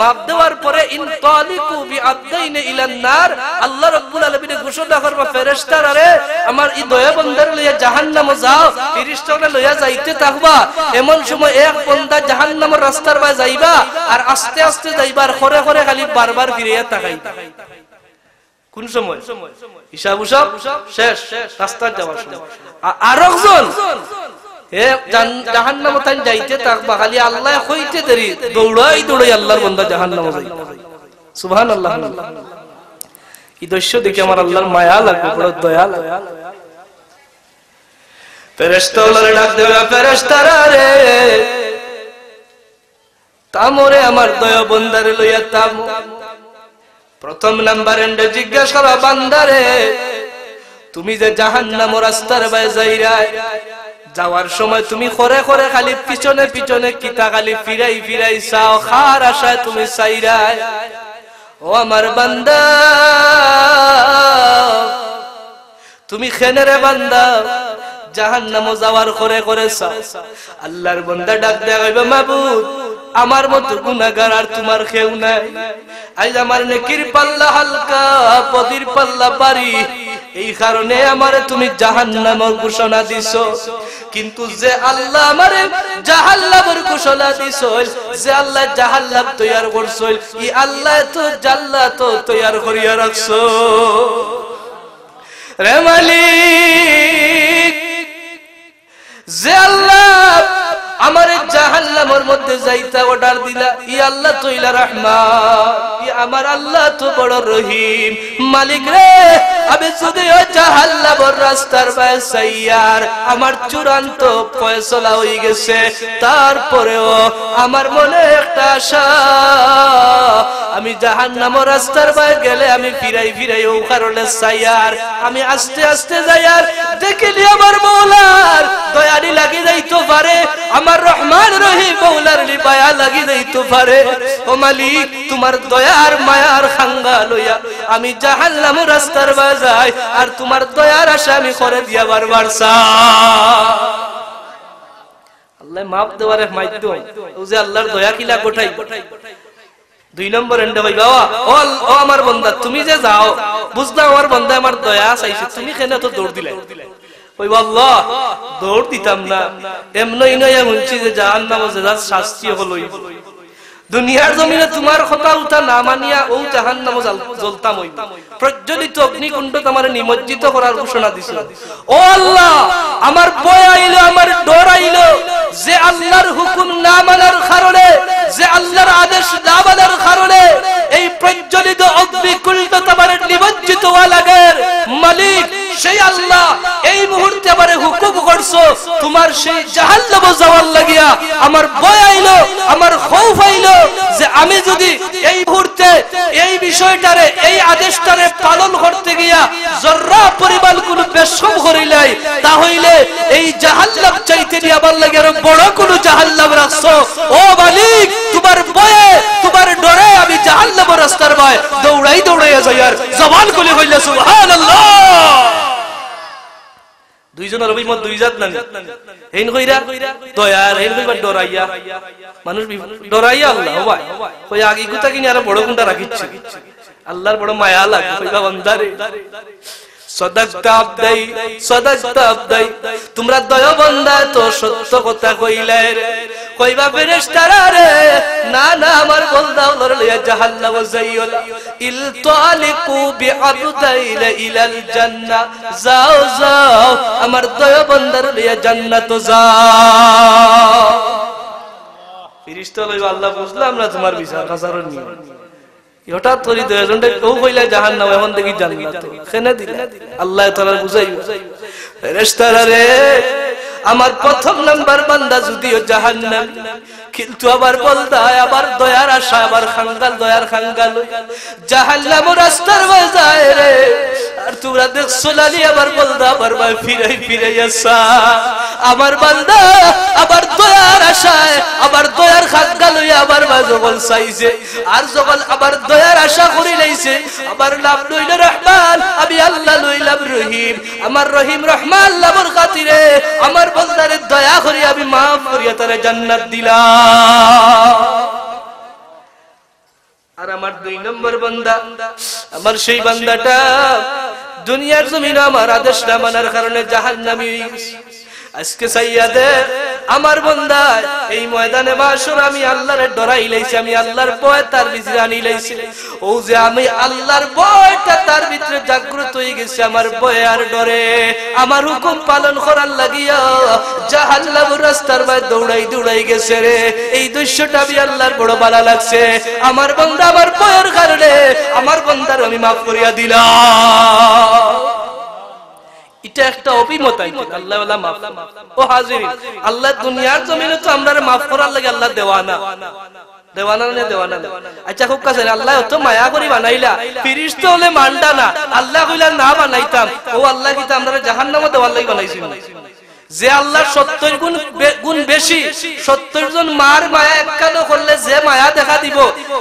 Speaker 1: মাপ দেওয়ার পরে তালিকু বিআবদাইন ইলান নার, আল্লাহ রাব্বুল আলামিন ঘোষণা করবে ফেরেশতারা রে আমার এই দয়া বান্দার লইয়া জাহান্নামে যাও, ফেরেশতারা লইয়া যাইতে থাকবা। এমন সময় এক বান্দা জাহান্নামের রাস্তার বাই যাইবা আর আস্তে আস্তে যাইবার খরে খরে খালি বারবার ফিরিয়া তাকাইবা। কোন সময়? হিসাব উসাব শেষ, রাস্তা যাওয়ার সময়। আরেকজন জাহান্নামে তাই যাইতে থাকবা, খালি আল্লাহ কইতে দেরি দৌড়াই দৌড়াই আল্লাহর বান্দা জাহান্নামে যাইবা। সুবহানাল্লাহ। এই দৃশ্য দেখে আমার আল্লাহর মায়া লাগবে, বড় দয়া লাগে। ফেরেশতারা ডাক দেবে, ফেরেশতারা রে তামরে আমার দয়া বান্দারে লইয়া তাম। প্রথম নাম্বারে জিজ্ঞাসা করা বান্দারে তুমি যে জাহান্নামের রাস্তার বাই যাইরা যাওয়ার সময় তুমি খরে খরে খালি পিছনে পিছনে কিতা খালি ফিরাই ফিরাই চাও, খার আশায় তুমি চাইরাই। ও আমার বান্দা তুমি খেনেরে বান্দা জাহান্নামে যাওয়ার করে করে চাও। আল্লাহর বান্দা ডাক দেয়া কইবে মাবুদ আমার মতো গুনাহগার আর তোমার কেউ নাই, আজ আমার নেকির পাল্লা হালকা বদির পাল্লা ভারী, এই কারণে আমারে তুমি জাহান্নামের ঘোষণা দিছো। কিন্তু যে আল্লাহ আমারে জাহান্নামের ঘোষণা দিছল, যে আল্লাহ জাহান্নাম তৈয়ার করছল, এই আল্লাহ তো জান্নাত তৈয়ার করিয়া রাখছো। রে মালিক যে আল্লাহ আমারে জাহান্নামের মধ্যে যাইতা অর্ডার দিলা, ই আল্লাহ তৈলা রহমান, ই আমার আল্লাহ তো বড় রহিম। মালিক রে আমি যদি ওই জাহান্নামের রাস্তার বাইরে সাইয়ার আমার চূড়ান্ত ফয়সালা হয়ে গেছে, তারপরেও আমার মনে একটা আশা আমি জাহান্নামের রাস্তার বাইরে গেলে আমি ফিরাই ফিরাই ও কারণে সাইয়ার আমি আস্তে আস্তে যাইয়ার দেখিলি আমার মওলার দয়ানি লাগি যাইতো পারে, আমার রহমান রহিম মৌলার লিবায়া লাগি যাইতে পারে। ও মালিক, তোমার দয়ার মায়ার খাঙ্গা লইয়া আমি জাহান্নামের রাস্তার বাজাই, আর তোমার দয়ার আশা আমি করে দিয়া বারবার চাই। আল্লাহ মাফ দেওয়ার মাধ্যম ও যে আল্লাহর দয়া কিলা কোঠাই। 2 নম্বর এন্ডে ভাই বাবা, ও আমার বান্দা, তুমি যে যাও বুঝলা আমার বান্দা আমার দয়া চাইছে, তুমি কেন তো দৌড় দিলে? ওই আল্লাহ, দৌড় দিতাম না, এমনই নয় এমনছি যে জাহান্নামে যার শাস্তি হলোই। দুনিয়ার জমিনে তোমার কথা উঠা না মানিয়া ও জাহান্নামে জ্বলতাম, ওই প্রজ্বলিত অগ্নিকুণ্ড তোমার নিমজ্জিত করার ঘোষণা দিছিল। ও আল্লাহ, আমার ভয় আইলো, আমার ডর আইলো যে আল্লাহর হুকুম না মানার কারণে, যে আল্লাহর আদেশ না মানার কারণে এই প্রজ্বলিত অগ্নিকুণ্ড তোমার নিমজ্জিত হওয়া লাগে। মালিক সেই আল্লাহ এই মুহূর্তে আমারে হুকুম করছো তোমার সেই জাহান্নামে যাওয়ার লাগিয়া। আমার ভয় আইলো, আমার খৌফ আইলো যে আমি যদি এই মুহূর্তে এই বিষয়টারে, এই আদেশটারে পালন করতে গিয়া জররা পরিমাণ কোন বেশম করিলাই, তাহলে এই জাহান্নাম চাইতে নিয়ে আমার লাগে আরো বড় কোন জাহান্নাম রাখছো। ও মালিক, তোমার ভয়ে, তোমার ডরে আমি জাহান্নামের রাস্তার ভয় দৌড়াই দৌড়াইয়া যাই, আর জবান খুলে কইলা সুবহানাল্লাহ। দুইজনের অভিমত দুই জাত না, হেন কইরা দয়ার, হেন কইবা ডরাইয়া। মানুষ ডরাইয়া আল্লাহ ভাই কই আগে গুতা কিনি আর বড় কোনটা রাখিচ্ছে। আল্লাহর বড় মায়া লাগে, কইবা বান্দারে সদাকতা আবদাই, সদাকতা আবদাই, তোমরা দয়া বান্দা তো সত্য কথা কইলে রে। কইবা ফেরেশতারা রে, না না আমার বান্দা ওর লইয়া জাহান্নামে যাইও না। ইলতালিকু বিআবদাইলা ইলাল জান্নাহ, যাও যাও আমার দয়া বান্দার লইয়া জান্নাতে যাও। ফেরেশতা লইবা আল্লাহ বুঝলাম না তোমার বিচার কাজারর নিয়ম। হঠাৎ করে দুইজনটা কেউ কইলা জাহান্নাম, এখন দেখি জান্নাত কেনে দিলে আল্লাহ তাআলা বুঝাইবে। ফেরেশতারা রে, আমার প্রথম নাম্বার বান্দা যদিও জাহান্নাম, কিন্তু আবার বলদা আবার দয়ার আশা, আবার খাঙ্গাল, দয়ার খাঙ্গাল জাহান্নামের রাস্তার বাজায় রে। আর তোমরা দেখছো লালি আবার বলদা আবার ভাই ফিরাই ফিরাই আসা। আমার বান্দা আবার দয়ার আশায়, আবার দয়ার খাঙ্গাল হইয়া আবার ভাই যখন চাইছে, আর যখন আবার দয়ার আশা করি লাইছে, আবার নাম লইল রহমান, আমি আল্লাহ লইলাম রহিম। আমার রহিম রহমান লাভর খাতিরে আমার বান্দারে দয়া করি আমি মাফ করিয়া তারে জান্নাত দিলাম। আর আমার 2 নম্বর বান্দা, আমার সেই বান্দাটা দুনিয়ার জমিনে আমার আদেশ না মানার কারণে জাহান্নামী হয়ে গেছে। আজকে সাইয়াদে আমার বান্দা এই ময়দানে মাশর আমি আল্লাহরে ডরাই লাইছি, আমি আল্লাহর ভয় তার ভিতরে আনি লাইছি। ও যে আমি আল্লাহর ভয়টা তার ভিতরে জাগ্রত হয়ে গেছে, আমার ভয় আর ডরে আমার হুকুম পালন করার লাগিয়া জাহান্নামের রাস্তার মধ্যে দৌড়াই দৌড়াই গেছে রে। এই দৃশ্যটা আমি আল্লাহর বড় ভালো লাগছে। আমার বান্দা আমার ভয়ের কারণে আমার বান্দার আমি মাফ করিয়া দিলাম। এটা একটা অভিমত আল্লাহ ওয়ালা মাফ। ও হাজিরিন, আল্লাহ দুনিয়ার জমিনে তো আমরারে মাফ করার লাগে আল্লাহ দেওয়ানা, দেওয়ানা না দেওয়ানা। আচ্ছা খুব কাছে আল্লাহ তো মায়া করি বানাইলা, ফেরেশতা হলে মানতা না, আল্লাহ কইলা না বানাইতাম। ও আল্লাহ কি আমরা জাহান্নামে দেওয়ার লাগি বানাইছি? যে আল্লাহ 70 গুণ বেশি, 70 জন মার মায়া এককানো করলে যে মায়া দেখা দিব,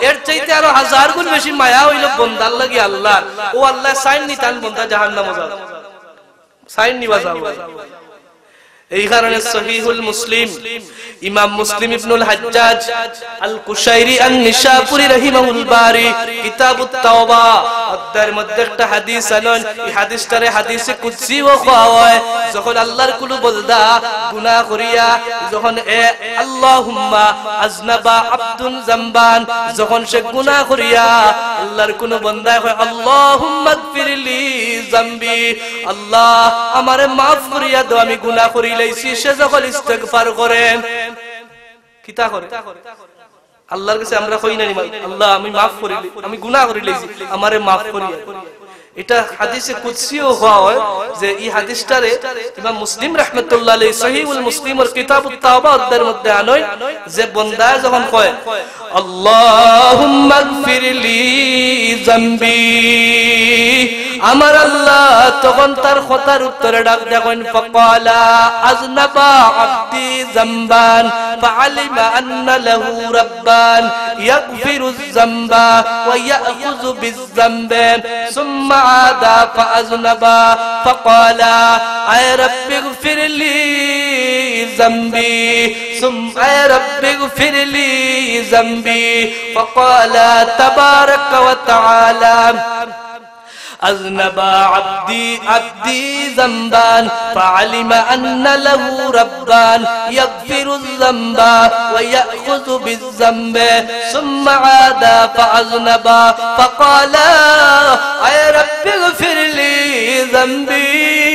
Speaker 1: এর চাইতে আরো 1000 গুণ বেশি মায়া হইল বন্দার লাগি আল্লাহ। ও আল্লাহ সাইন নিতান বন্দা জাহান্নামে যাও, সাইন নিবা যাও। এই কারণে সহিহুল মুসলিম ইমাম মুসলিম ইবনুল হাজ্জাজ আল কুশাইরি আন-নিশাপুরি রাহিমাহুল বারি কিতাবুত তাওবা অধ্যায়ের মধ্যে একটা হাদিস আনেন। এই হাদিসটারে হাদিসে কুদসি ও কোয়া হয়, যখন আল্লাহর কুল বলদা গুনাহ করিয়া যখন আল্লাহুম্মা আজনাবা আব্দুন জামবান, যখন সে গুনাহ করিয়া আল্লাহর কোন বান্দা কয় আল্লাহুম্মা গফিরলি জামবি, আল্লাহ আমারে maaf করিয়া দাও আমি গুনাহ করি লাইছি, সে যখন ইস্তেগফার করেন কিতা করে আল্লাহর কাছে আমরা কই না আল্লাহ আমি maaf করি, আমি গুনাহ করি লাইছি আমারে maaf করিয়া। এটা হাদিসে কুদসিও হয় যে এই হাদিসটারে ইমাম মুসলিম রাহমাতুল্লাহ আলাইহি সহিহুল মুসলিম এর কিতাবুত তাওবা অধ্যায়ের মধ্যে আনয় যে বান্দা যখন কয় আল্লাহুম্মা গফিরলি যামবি আমার আল্লাহ তখন তার কথার উত্তরে ডাক দেখেন ফাকালা আযনাবা আবদি যামবান ফাআলিমা আন্না লাহু রাব্বান ইয়াগফিরুয যামবা ওয়া ইয়াখুযু বিয-যামবি সুম্মা আদা ফাআযনাবা ফাকালা আয় রাব্বি ইগফিরলি যামবি সুম্মা আয় রাব্বি ইগফিরলি যামবি ফাকালা তাবারাকা ওয়া তাআলা أذنب عبدي ذنبا فعلم أن له ربا يغفر الذنب ويأخذ بالذنب ثم عاد فأذنب فقال أي رب اغفر لي ذنبي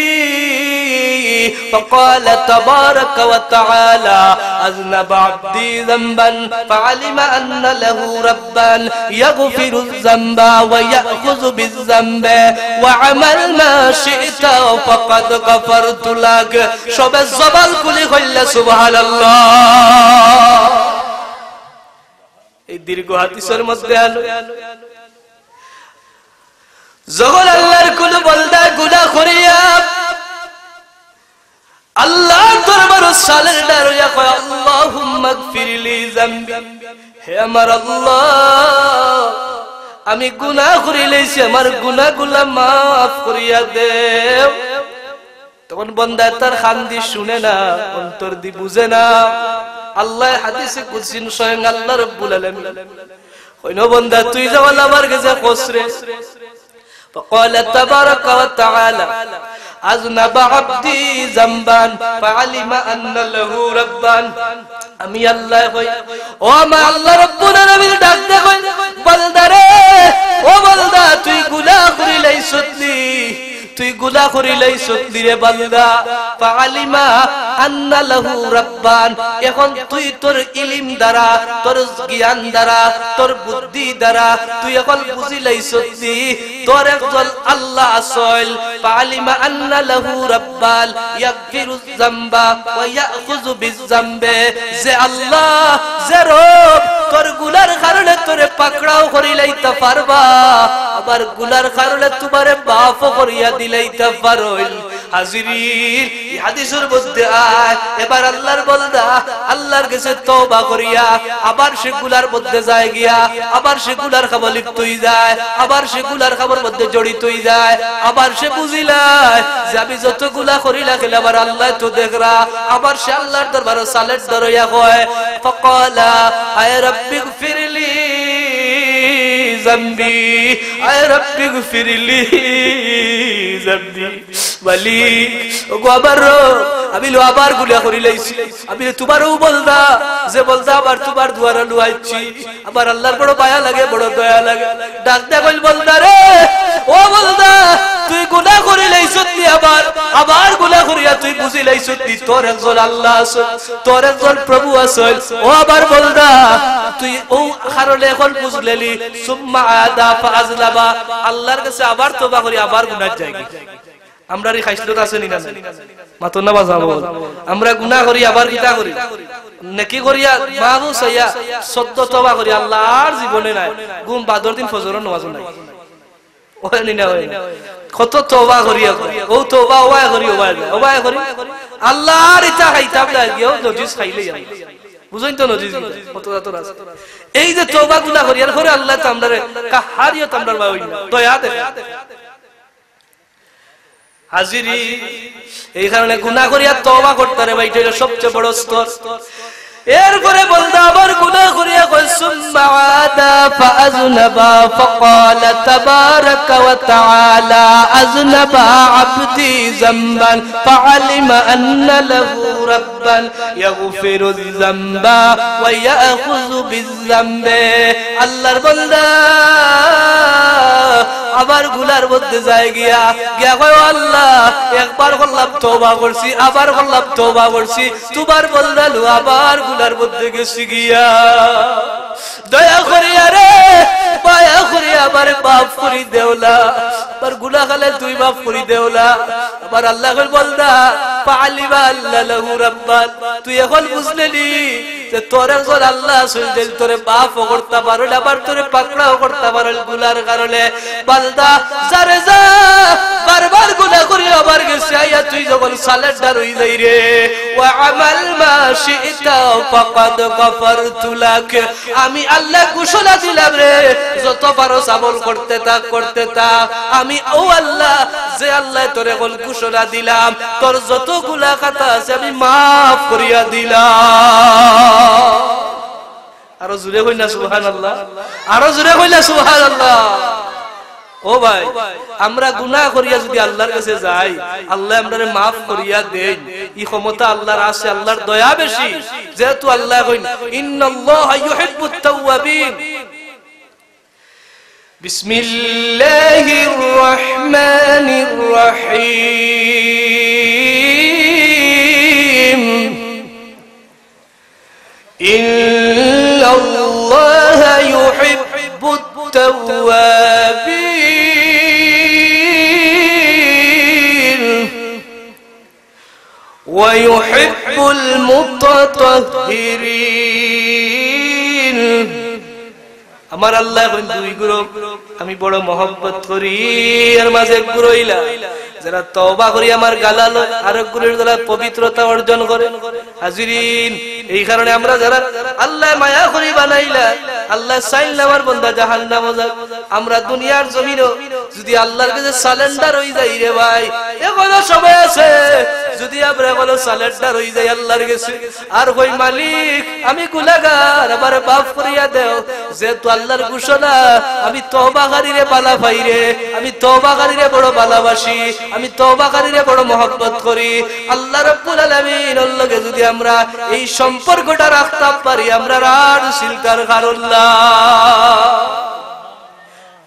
Speaker 1: فقال تبارك وتعالى أذنب عبدي ذنبا فعلم أن له ربا يغفر الذنب ويأخذ بالذنب وعمل ما شئت فقد غفرت لك شب الزبال كل خل سبحان الله এই দীর্ঘ হাদিসের মধ্যে আলো যখন আল্লাহর কোন বান্দা গুনাহ করিয়া আল্লাহর দরবারে সালের দাঁড়িয়ে কয় আল্লাহুম্মা গফিরলি যামবি হে আমার আল্লাহ আমি গুনাহ করে লইছি আমার গুনাহগুলো maaf করিয়া দেও তখন বান্দা তার খান্দি শুনে না অন্তর দি বুঝে না আল্লাহ হাদিসে কুদসি স্বয়ং আল্লাহ রাব্বুল আলামিন কইনো বান্দা তুই যাওয়াল আমার কাছে কসরে فقال تبارك وتعالى أذنب عبدي ذنبا فعلم أن له ربا আমি আল্লাহ কই ও আমার আল্লাহ রাব্বুল আলামিন ডাক দে কই বান্দা রে ও বান্দা তুই গুনাহ করিলাইছলি তুই গুনাহ করিলাইছলি রে বান্দা ফাআলিমা আন্না লাহু রাব্বান এখন তুই তোর ইলম দ্বারা তোর জ্ঞান দ্বারা তোর বুদ্ধি দ্বারা তুই এখন বুঝিলাইছলি তোর একজন আল্লাহ আসল ফাআলিমা আন্না লাহু রাব্বাল ইয়াগফিরুয যামবা ওয়া ইয়াখুযু বিয-যামবি যে আল্লাহ যে রব তোর গুনার কারণে তোরে পাকড়াও করিলাইতে পারবা আবার গুনার কারণে তোমারে মাফ করিয়া দিলাইতে পারোল হাজিরিন এই হাদিসের মধ্যে আয় এবার আল্লাহর বান্দা আল্লাহর কাছে তওবা করিয়া আবার সে গুনার মধ্যে যায় গিয়া আবার সে গুনার খবর লিপ্তই যায় আবার সে গুনার খবর মধ্যে জড়িতই যায় আবার সে বুঝিলায় যে আমি যত গুনাহ করিলা খেলে আবার আল্লাহ তো দেখরা আবার সে আল্লাহর দরবারে সালেট দরইয়া কয় ফাকালা আয় রাব্বি ইগফিরলি যামবি আয় রাব্বি ইগফিরলি যামবি বলি ওগো আবার আমি লো আবার গুনাহ করিলাইছি আমি তোমারও বলদা যে বলদা আবার তোমার দুয়ারে লুয়াইছি আবার আল্লাহর বড় মায়া লাগে বড় দয়া লাগে ডাক দে কইল বলদা রে ও বলদা তুই গুনাহ করিলাইছতি আবার গুনাহ করিয়া তুই বুঝিলাইছতি তোর একজন আল্লাহ আছে তোর একজন প্রভু আছে ও আবার বলদা তুই ও কারণে এখন বুঝলেলি সুম্মা আদা ফাআযলাবা আল্লাহর কাছে আবার তওবা করি আবার গুনাহ যাই আমরা রে খাইছলত আছে নি না মাতো না বাজাবো আমরা গুনাহ করি আবার কিতা করি নেকি করিয়া বাবু সাইয়া সদ্য তওবা করি আল্লাহর জীবনে নাই গুম বাদর দিন ফজর নামাজ নাই ওই নি না ওই কত তওবা করিয়া ও তওবা ওয়া করি আল্লাহর ইচ্ছা খাইতাম লাগিও নজিস খাইলে বুঝুন তো নজিস কত যত আছে এই যে তওবা গুনাহ করিয়া করে আল্লাহ তো আমরারে কাহারিয়ত আমরার বাই না দয়া দেখে হাজিরি এই কারণে গুনাহ করিয়া তওবা করতে রে ভাই এটা সবচেয়ে বড় স্তর এরপরে বলদা আবার গুনাহ করিয়া কই সুম্মা আদা ফাআযনাবা ফাকালা তাবারাকা ওয়া তাআলা আযনাবা আবদি যামবান ফাআলিমা আন্না লাহু রাব্বান ইয়াগফিরুয যামবা ওয়া ইয়াখুযু বিয-যামবি আল্লাহর বান্দা আবার গুনার মধ্যে যায় গিয়া কয় আল্লাহ একবার করলাম তওবা করছি আবার করলাম তওবা করছি তোমার বলদা লো আবার গুনার মধ্যে গেছি গিয়া দয়া করিয়া রে মায়া করিয়া আবার মাফ করি দেওলা আবার গুনাহ হলে তুই মাফ করি দেওলা আবার আল্লাহ কই বলদা ফাআলিমা আল্লাহ লাহু রাব্বান তুই এখন বুঝলেনি যে তোর একজন আল্লাহ আসল যে তোরে মাফও করতে পারো আবার তোরে পাকড়াও করতে পারো গুনার কারণে বান্দা যারে যা বারবার গুনাহ করি আবার গেছে আইয়া তুই যখন সালেন্ডার হই যাই রে ওয়া আমাল মা শিতা ফাকাদ গফরতু লাক আমি আল্লাহ ঘোষণা দিলাম রে যত পারো আমল করতে থাক আমি ও আল্লাহ যে আল্লাহ তোরে কোন ঘোষণা দিলাম তোর যত গুনাহ খাতা আছে আমি maaf করিয়া দিলাম আরো জোরে কইনা সুবহানাল্লাহ আরো জোরে কইনা সুবহানাল্লাহ ও ভাই আমরা গুনাহ করিয়া যদি আল্লাহর কাছে যাই আল্লাহ আমাদের maaf করিয়া দেন এই ক্ষমতা আল্লাহর আছে আল্লাহর দয়া বেশি যেহেতু আল্লাহ কইন ইন্নাল্লাহা ইউহিব্বুত তাওয়াবিন বিসমিল্লাহির রহমানির রহিম ইন্নাল্লাহা ইউহিব্বুত তাওয়াবিন ওয়া ইউহিব্বুল মুতাতাহহিরিন আমার আল্লাহ কোন দুই গ্রুপ আমি বড় মহব্বত করি এর মাঝে এক গ্রুপ হইলা যারা তওবা করি আমার গালালো আর এক গ্রুপের যারা পবিত্রতা অর্জন করে হাজিরিন এই কারণে আমরা যারা আল্লাহ মায়া করি বানাইলা আল্লাহ চাইলে আমার বান্দা জাহান্নামে যাক আমরা দুনিয়ার জমিনও যদি আল্লাহর কাছে সারেন্ডার হই যাই রে ভাই এখনো সময় আছে যদি আমরা বলো সারেন্ডার হই যাই আল্লাহর কাছে আর কই মালিক আমি গুনাহগার আমারে maaf করিয়া দাও যেহেতু আল্লাহর ঘোষণা আমি তওবাকারীরে বালা পাই রে আমি তওবাকারীরে বড় ভালোবাসি আমি তওবাকারীরে বড় মহব্বত করি আল্লাহ রাব্বুল আলামিন এর লগে যদি আমরা এই সম্পর্কটা রাখতে পারি আমরা আর সিলকার কারুল্লাহ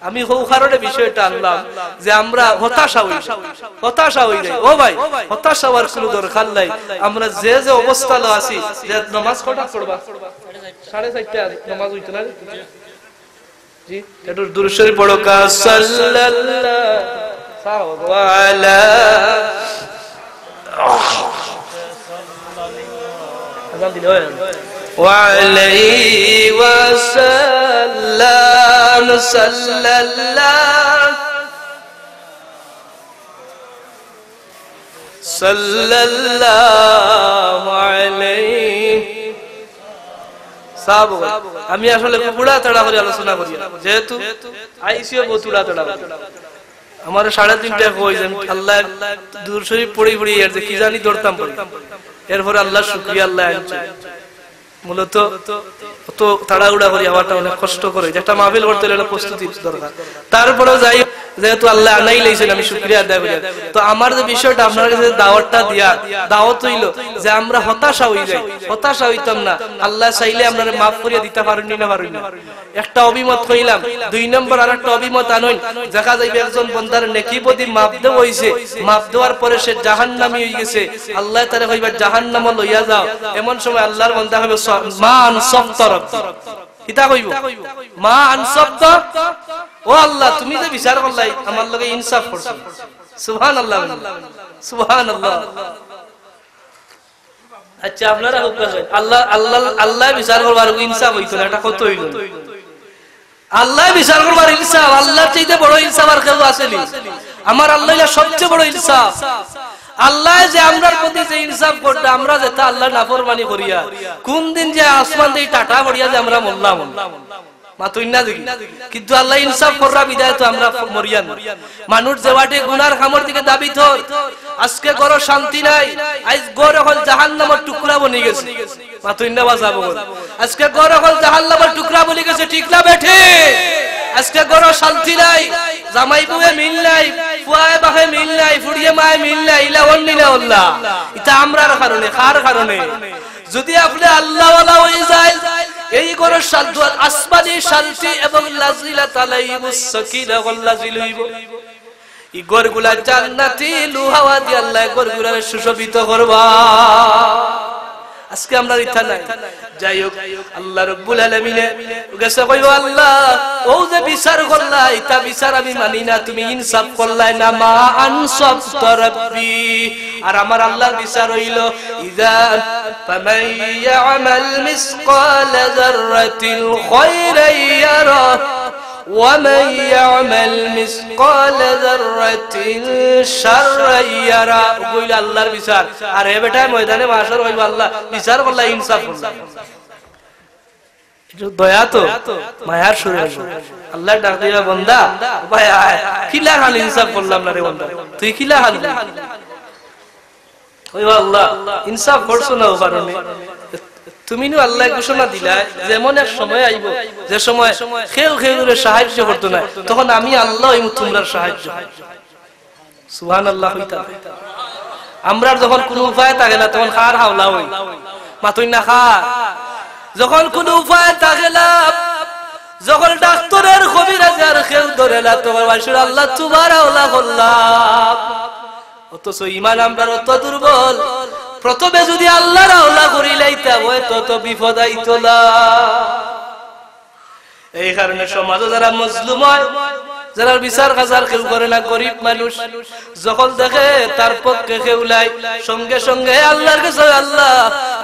Speaker 1: আমি হও কারণে বিষয়টা আনলাম যে আমরা হতাশা হই যাই ও ভাই হতাশা হওয়ার কোনো দরকার নাই আমরা যে যে অবস্থায় আছি যে নামাজ কটা পড়বা 4:30 নামাজ হইতো না জি একটু দুরূদ শরীফ পড়ো কা সাল্লাল্লাহু আলা আযান দিল وعليه وسلم صلى الله عليه সাব আমি আসলে পুরা তাড়া করে আলোচনা করি যেহেতু আইসিও বহুতুলা তাড়া আমার 3:30 কই যেন আল্লাহ দুরূদ শরীফ পড়ি এর যে কি জানি দৌড়তাম পড়ি এরপর আল্লাহ শুকরিয়া আল্লাহ আনছে মূলত তো তাড়াহুড়া করি হওয়াটা অনেক কষ্ট করে একটা মাহফিল করতে হলে প্রস্তুতি দরকার তারপরেও যাই যেহেতু আল্লাহ আনাই লাইছেন আমি শুকরিয়া আদায় করি তো আমার যে বিষয়টা আপনার কাছে দাওয়াতটা দিয়া দাওয়াত হইল যে আমরা হতাশা হইতাম না আল্লাহ চাইলে আপনারা maaf করিয়া দিতে পারেন না পারেন না একটা অভিমত কইলাম দুই নম্বর আরেকটা অভিমত আনইন দেখা যাইবে একজন বান্দার নেকি প্রতি maaf দেওয়া হইছে maaf দেওয়ার পরে সে জাহান্নামী হয়ে গেছে আল্লাহ তাআলা কইবা জাহান্নামে লইয়া যাও এমন সময় আল্লাহর বান্দা হবে মা আনসাফত রব্বি কিতা কইব মা আনসাফত ও আল্লাহ তুমি যে বিচার করলাই আমার লগে ইনসাফ করছো সুবহানাল্লাহ সুবহানাল্লাহ আচ্ছা আপনারা হুকুম করেন আল্লাহ বিচার করবার ইনসাফ হইতো না এটা কত হইল আল্লাহ বিচার করবার ইনসাফ আল্লাহর চাইতে বড় ইনসাফ আর কেউ আসেনি আমার আল্লাহ সবচেয়ে বড় ইনসাফ আল্লাহ যে আমরার প্রতি যে ইনসাফ করতে আমরা যে তা আল্লাহ নাফরমানি করিয়া কোন দিন যে আসমান দিয়ে টাটা পড়িয়া যে আমরা মরলাম মাতুই না দেখি কিন্তু আল্লাহ ইনসাফ কররা বিদায় তো আমরা মরিয়ান মানুষ যেবাটে গুনার খামর দিকে দাবি ধর আজকে গরো শান্তি নাই আজ গরো হল জাহান্নামের টুকরা বনি গেছে মাতুই না বাজাবো আজকে গরো হল জাহান্নামের টুকরা বনি গেছে ঠিক না বেঠে আজকে গরো শান্তি নাই জামাই বুয়ে মিল নাই ফুয়ায়ে বাহে মিল নাই ফুড়িয়ে মায়ে মিল নাই ইলা ওন্নি না আল্লাহ এটা আমরার কারণে কার কারণে যদি আপনি আল্লাহ ওয়ালা হয়ে যায় এই গরো শান্তি আসমানি শান্তি এবং লাজিলাত আলাইহিস সাকিনা ওয়াল লাজিল হইব এই গরগুলা জান্নাতি লুহাওয়া দিয়ে আল্লাহ গরগুলা সুশোভিত করবা আজকে আমরা ইচ্ছা নাই যাই হোক আল্লাহ রাব্বুল আলামিন গেছে কইও আল্লাহ ও যে বিচার করলা এটা বিচার আমি মানি না তুমি ইনসাফ করলাই না মা আনসাফত রাব্বি আর আমার আল্লাহর বিচার হইল ইযা ফামান ইয়ামাল মিসকালা যাররাতিল খায়রান ইয়ারা ওয়া মান ইয়ামাল মিসকালা যাররাতিল শাররান ইয়ারা। কইল আল্লাহর বিচার। আর এ বেটা ময়দানে মাশার হইব আল্লাহ বিচার করলা, ইনসাফ করলা। দয়া তো মায়ার সুরে আল্লাহ ডাক দিয়া বান্দা ভাই আয় কিলা হাল ইনসাফ করলাম না রে বান্দা, তুই কিলা হাল ওই আল্লাহ ইনসাফ করছো না ও কারণে তুমি নো আল্লাহ ঘোষণা দিলা যেমন এক সময় আইব যে সময় খেউ খেউরে সাহায্য করতো না, তখন আমি আল্লাহ তোমরার সাহায্য। সুবহানাল্লাহ। আমরা যখন কোনো উপায় থাকে না তখন খার হাওলা হই মাতুই না খা, যখন কোন উপায় থাকে না, যখন ডাক্তারের কবিরাজ আর কেউ ধরে না, তোমার মাসুর আল্লাহ তোমার আওলা করলাম। অথচ ঈমান আমরা অত দুর্বল, প্রথমে যদি আল্লাহর আওলা করি লাইতাম তত বিপদ আইতো না। এই কারণে সমাজে যারা মজলুম হয়, যারা বিচার কাজার কেউ করে না, গরিব মানুষ যখন দেখে তার পক্ষে কেউ নাই, সঙ্গে সঙ্গে আল্লাহর কাছে আল্লাহ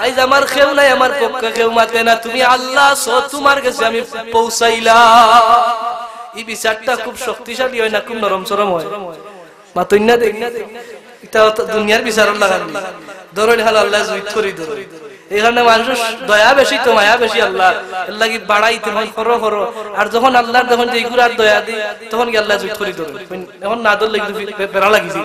Speaker 1: আইজ আমার কেউ নাই, আমার পক্ষে কেউ মাতে না, তুমি আল্লাহ সো তোমার কাছে আমি পৌঁছাইলাম। এই বিচারটা খুব শক্তিশালী হয় না, খুব নরম চরম হয়। মাতই না দেখ এটা দুনিয়ার বিচার লাগান ধরো হাল আল্লাহ জুইত করি ধরো। এখানে মানুষ দয়া বেশি তো মায়া বেশি, আল্লাহ আল্লাহ কি বাড়াইতে হয় করো করো। আর যখন আল্লাহর যখন এইগুলার দয়া দিই তখন কি আল্লাহ জুইত করি ধরো, এখন না ধরলে বেড়া লাগিছে।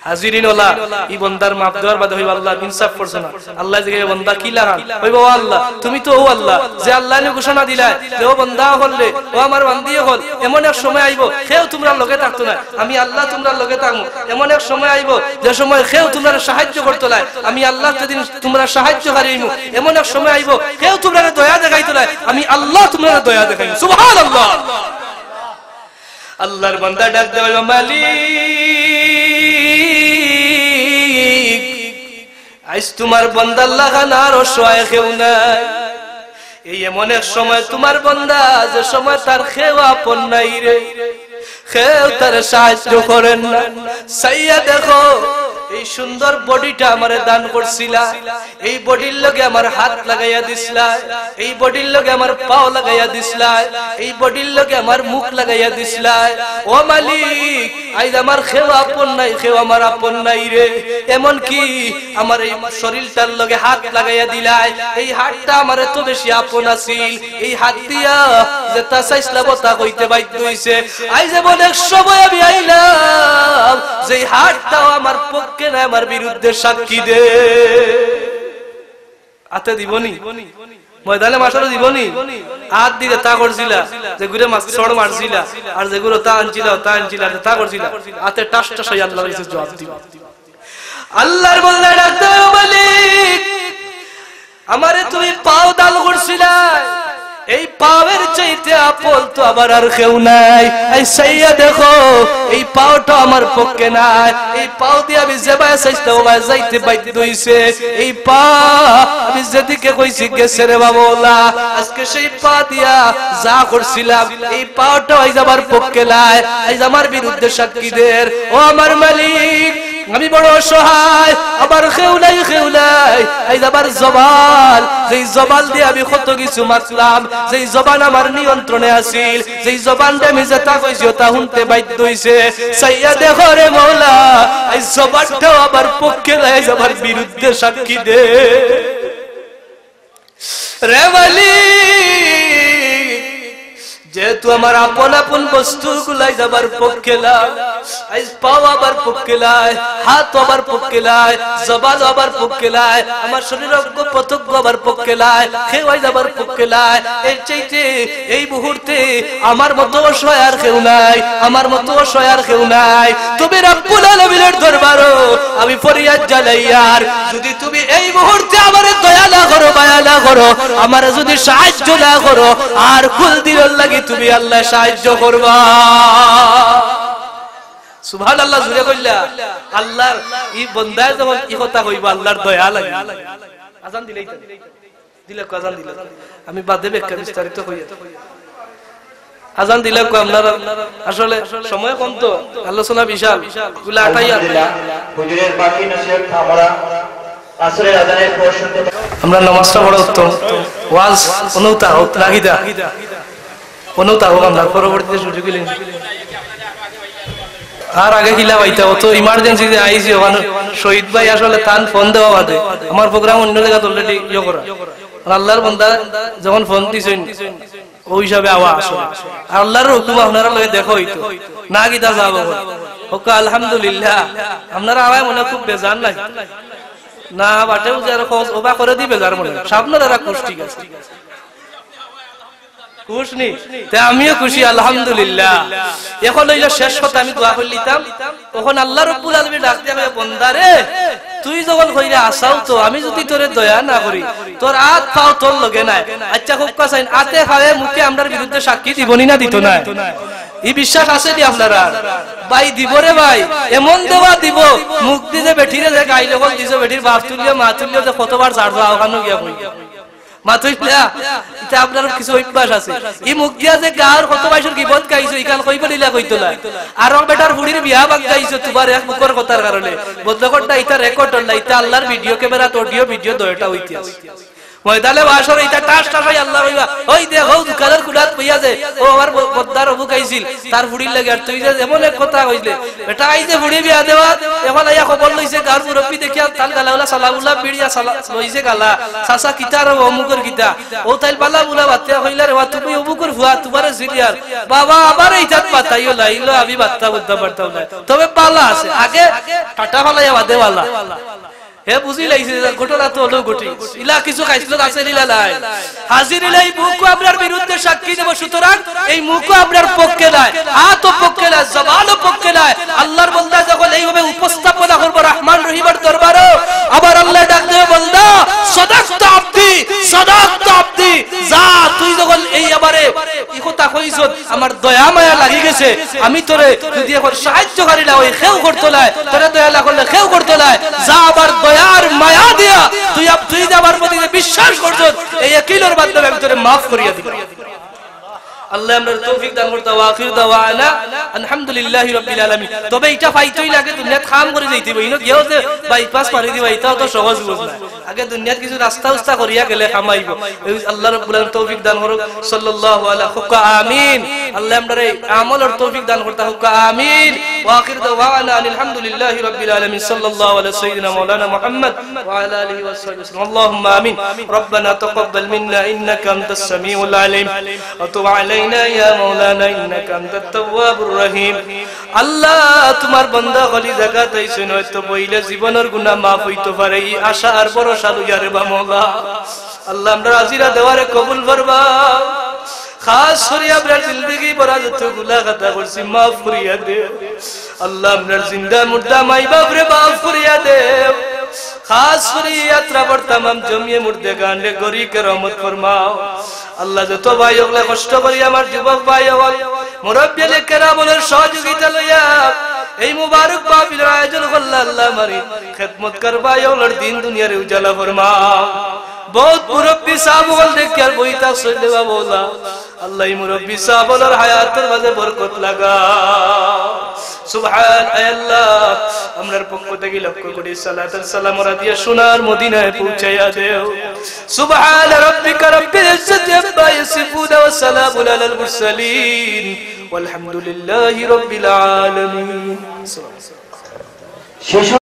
Speaker 1: হাজিরিন ওলা এই বন্দার মাপ দেওয়ার বাদে হইব আল্লাহ ইনসাফ করছ না। আল্লাহ জিজ্ঞাসা বন্দা কি লাগান হইব, ও আল্লাহ তুমি তো ও আল্লাহ যে আল্লাহ নে ঘোষণা দিলা যে ও বন্দা হলে ও আমার বান্দিয়ে হল, এমন এক সময় আইব কেউ তোমরা লগে থাকতো না, আমি আল্লাহ তোমরা লগে থাকবো। এমন এক সময় আইব যে সময় কেউ তোমরা সাহায্য করতো না, আমি আল্লাহ যেদিন তোমরা সাহায্যকারী হইব। এমন এক সময় আইব কেউ তোমরা দয়া দেখাইতো না, আমি আল্লাহ তোমরা দয়া দেখাইব। সুবহানাল্লাহ। আল্লাহর বান্দা ডাক দেয় মালিক আজ তোমার বান্দার লাগানা আর অসহায় কেউ নাই। এই এমন এক সময় তোমার বান্দা যে সময় তার কেউ আপন নাই রে, কেউ তার সাহায্য করেন না। সাইয়া দেখো এই সুন্দর বডিটা আমারে দান করছিলা, এই বডির লগে আমার হাত লাগাইয়া দিছিলা, এই বডির লগে আমার পাও লাগাইয়া দিছিলা, এই বডির লগে আমার মুখ লাগাইয়া দিছিলা। ও মালিক আজ আমার কেউ আপন নাই, কেউ আমার আপন নাই রে। এমন কি আমার এই শরীরটার লগে হাত লাগাইয়া দিলাই, এই হাতটা আমার এত বেশি আপন আছিল, এই হাত দিয়া যে তা চাইছিলাম তা কইতে বাধ্য হইছে। আজ এমন এক সময় আমি আইলাম যে হাতটাও আমার পক্ষে না, আমার বিরুদ্ধে সাক্ষী দে। আতে দিবনি ময়দানে মাসারও দিবনি, হাত দিলে তা করছিলা, যে ঘুরে মাছ চড় মারছিলা, আর যে গুলো তা আনছিলা তা করছিলা, হাতে টাস টাস হয়ে আল্লাহর কাছে জবাব দিবা। আল্লাহর বললে ডাকতে মালিক আমারে তুমি পাও দাল করছিলা, এই পাওয়ের চাইতে আপন তো আবার আর কেউ নাই। এই সাইয়া দেখো এই পাওটা আমার পক্ষে নাই, এই পাও দিয়ে আমি যেভাবে চাইতে ওভাবে যাইতে বাধ্য হইছে। এই পা আমি যেদিকে কইছি গেছে রে বাবা, আজকে সেই পা দিয়া যা করছিলাম এই পাওটা আইজ আমার পক্ষে নাই, আইজ আমার বিরুদ্ধে সাক্ষীদের। ও আমার মালিক আমি বড় অসহায়, আমার কেউ নাই আইজ আমার জবান, যেই জবান দিয়ে আমি কত কিছু মাতলাম, যেই জবান আমার নিয়ন্ত্রণে আছিল, যেই জবানটা আমি যেটা কইছি তা শুনতে বাধ্য হইছে। সাইয়া দেখো রে মওলা আইজ জবানটাও আমার পক্ষে নাই, আমার বিরুদ্ধে সাক্ষী দে রে মালিক। যেহেতু আমার আপন আপন বস্তু গুলাই যাবার পক্ষে লাই, আইজ পাও আবার পক্ষে লাই, হাত আবার পক্ষে লাই, জবান আবার পক্ষে লাই, আমার শরীর অঙ্গ প্রত্যঙ্গ আবার পক্ষে লাই, খেওয়াই যাবার পক্ষে লাই। এর চাইতে এই মুহূর্তে আমার মতো অসহায় আর কেউ নাই, আমার মতো অসহায় আর কেউ নাই। তুমি রব্বুল আলামিনের দরবারে আমি ফরিয়াদ জানাই, আর যদি তুমি এই মুহূর্তে আমারে দয়া না করো, মায়া না করো, আমারে যদি সাহায্য না করো, আর কুল দিলের লাগি তুমি আল্লাহ সাহায্য করবা। সুবহানাল্লাহ জুড়ে কইলা আল্লাহর এই বান্দা যখন এই কথা কইবা আল্লাহর দয়া লাগে। আজান দিলেই তো দিলে আজান দিলে আমি বাদে ব্যাখ্যা বিস্তারিত কইয়া আজান দিলে আপনারা আসলে সময় কম তো আলোচনা বিশাল গুলা আটাই
Speaker 2: হুজুরের বাকি নসিহত আমরা আসরের আজানের পর শুনতে
Speaker 1: আমরা নামাজটা বড় উত্তম ওয়াজ অনুতা হোক রাগিদা অনুতা হোক আমরা পরবর্তীতে সুযোগ দিলেন আর আগে কিলা পাইতা অত ইমার্জেন্সি যে আইসি ওখানে শহীদ ভাই আসলে তান ফোন দেওয়া বাদে আমার প্রোগ্রাম অন্য জায়গায় অলরেডি ইয়ে করা আল্লাহর বান্দা যখন ফোন দিছেন ওই হিসাবে আওয়াজ আসলে আল্লাহর হুকুম আপনারা লয়ে দেখো হইতো না কিতা যাবো ওকে আলহামদুলিল্লাহ আপনারা আওয়াজ মনে খুব বেজার নাই না বাটেও যে ওবা করে দিবে যার মনে আপনারা খুশ ঠিক আছে খুশ নি তে আমিও খুশি আলহামদুলিল্লাহ এখন হইলো শেষ কথা আমি দোয়া করলিতাম তখন আল্লাহ রাব্বুল আলামিন ডাক দিয়া বান্দারে তুই যখন কইরা আসাও তো আমি যদি তোরে দয়া না করি তোর হাত পাও তোর লগে নাই আচ্ছা খুব কাছাইন আতে খাবে মুখে আমরার বিরুদ্ধে সাক্ষী দিবনি না দিত না এই বিশ্বাস আছে নি আপনারা ভাই দিব রে ভাই এমন দেওয়া দিব মুখ দিয়ে বেঠিরে যে গাইলে কোন দিছো বেঠির বাপ তুলিয়া মা তুলিয়া যে কতবার ছাড়বো ওখানে গিয়া কই মাতুইলা এটা আপনার কিছু অভ্যাস আছে এই মুখ দিয়া যে গার কত বাইশের গিবত গাইছো ইকাল কইবা দিলা কইতলা আর বেটার বুড়ির বিয়া বাগ গাইছো তোমার এক মুখর কথার কারণে বদলকটা এটা রেকর্ড হল এটা আল্লাহর ভিডিও ক্যামেরা অডিও ভিডিও দয়টা হইতে আছে ময়দানে বাসর এটা টাস টাসাই আল্লাহ কইবা ওই দেখো কালার কুলাত কইয়া যে ও আমার বদ্দার অবু গাইছিল তার বুড়ির লাগে আর তুই যে এমন এক কথা কইলে এটা আইছে বুড়ি বিয়া দেওয়া এখন আইয়া খবর লইছে গার মুরব্বি দেখিয়া তাল গালাউলা সালাউল্লাহ বিড়িয়া লইছে গালা সাসা কিতার অমুকর কিতা ও তাইল বালা বুলা বাতিয়া কইলা রে তুমি অমুকর ফুয়া তোমারে জিলিয়ার বাবা আবার এইটাত পাতাইও লাইলো আমি বাত্তা বুদ্ধা পারতাম না তবে বালা আছে আগে টাটা ফালাইয়া বাদে বালা হে বুঝি লাইছে ঘটনা তো হলো ঘটি ইলা কিছু খাইছিল আছে লীলা লাই হাজির ইলাই মুখও আপনার বিরুদ্ধে সাক্ষী দেব সুতরাং এই মুখও আপনার পক্ষে নাই হাতও পক্ষে নাই জবানও পক্ষে নাই আল্লাহর বান্দা যখন এইভাবে উপস্থাপনা করবে রহমান রহিমের দরবারে আবার আল্লাহ ডাক দেবে বান্দা সাদাকতা আব্দি যা তুই যখন এই আমারে এই কথা কইছ আমার দয়া মায়া লাগি গেছে আমি তোরে যদি এখন সাহায্যকারী না ওই খেউ করতে লাই তোরে দয়া লাগলে খেউ করতে লাই যা আবার দয়ার মায়া দিয়া তুই আমার প্রতি বিশ্বাস করছস এই একইলোর মাধ্যমে আমি তোরে maaf করিয়া দিব আল্লাহ আমাদের তৌফিক দান করতে ওয়া আখির দাওয়ানা আলহামদুলিল্লাহি রাব্বিল আলামিন তবে এটা পাইতই লাগে দুনিয়াত কাম করে যাইতে হইব ইনো গিয়েও যে বাইপাস মারি দিবা এটাও তো সহজ বুঝ না আগে দুনিয়াত কিছু রাস্তা উস্তা করিয়া গেলে কামাইব আল্লাহ রাব্বুল আলামিন তৌফিক দান করুক সাল্লাল্লাহু আলা হুক্কা আমিন আল্লাহ আমাদের আমলের তৌফিক দান করতে হুক্কা আমিন ওয়া আখির দাওয়ানা আলহামদুলিল্লাহি রাব্বিল আলামিন সাল্লাল্লাহু আলা সাইয়্যিদিনা মাওলানা মুহাম্মদ ওয়া আলা আলিহি ওয়া সাহবিহি আল্লাহুম্মা আমিন রব্বানা তাকাব্বাল মিন্না ইন্নাকা আনতাস সামিউল আলিম ওয়া তুব আলাইনা يا مولانا انك انت التواب الرحيم আল্লাহ তোমার বান্দা গলি জায়গা তাইছেন হয়তো বইলে জীবনের গুনাহ maaf হইতে পারে এই আশা আর ভরসা লইয়া রে বামলা আল্লাহ আমরা আজিরা দেওয়ারে কবুল করবা খাস করে আমরা জিন্দেগি ভরা যত গুনাহ কথা করছি maaf করিয়া দে আল্লাহ আমরা জিন্দা মুর্দা মাই বাপ রে maaf করিয়া দে খাস করে यात्रा पर तमाम जमिए मुर्दे गांडे गरी के रहमत फरमाओ আল্লাহ যত ভাই ওগুলা কষ্ট করি আমার যুবক ভাই হল মুরব্বিয়ে কেরামের সহযোগিতা লইয়া এই মুবারক মাহফিলের আয়োজন করলা আল্লাহ মারি খিদমত করবা ওগুলার দিন দুনিয়ার উজালা ফরমাও বহুত মুরব্বি সাহেব বল দেখি আর বইতা সই দেবা বলা আল্লাহ এই মুরব্বি সাহেবের হায়াতের মাঝে বরকত লাগা সুবহান আল্লাহ আমরার পক্ষ থেকে লক্ষ কোটি সালাত আর সালাম রাদিয়া সোনার মদিনায় পৌঁছায়া দেও সুবহান রাব্বিকা রাব্বিল ইজ্জাতি আম্মা ইয়াসিফুন ওয়া সালামুন আলাল মুরসালিন ওয়ালহামদুলিল্লাহি রাব্বিল আলামিন।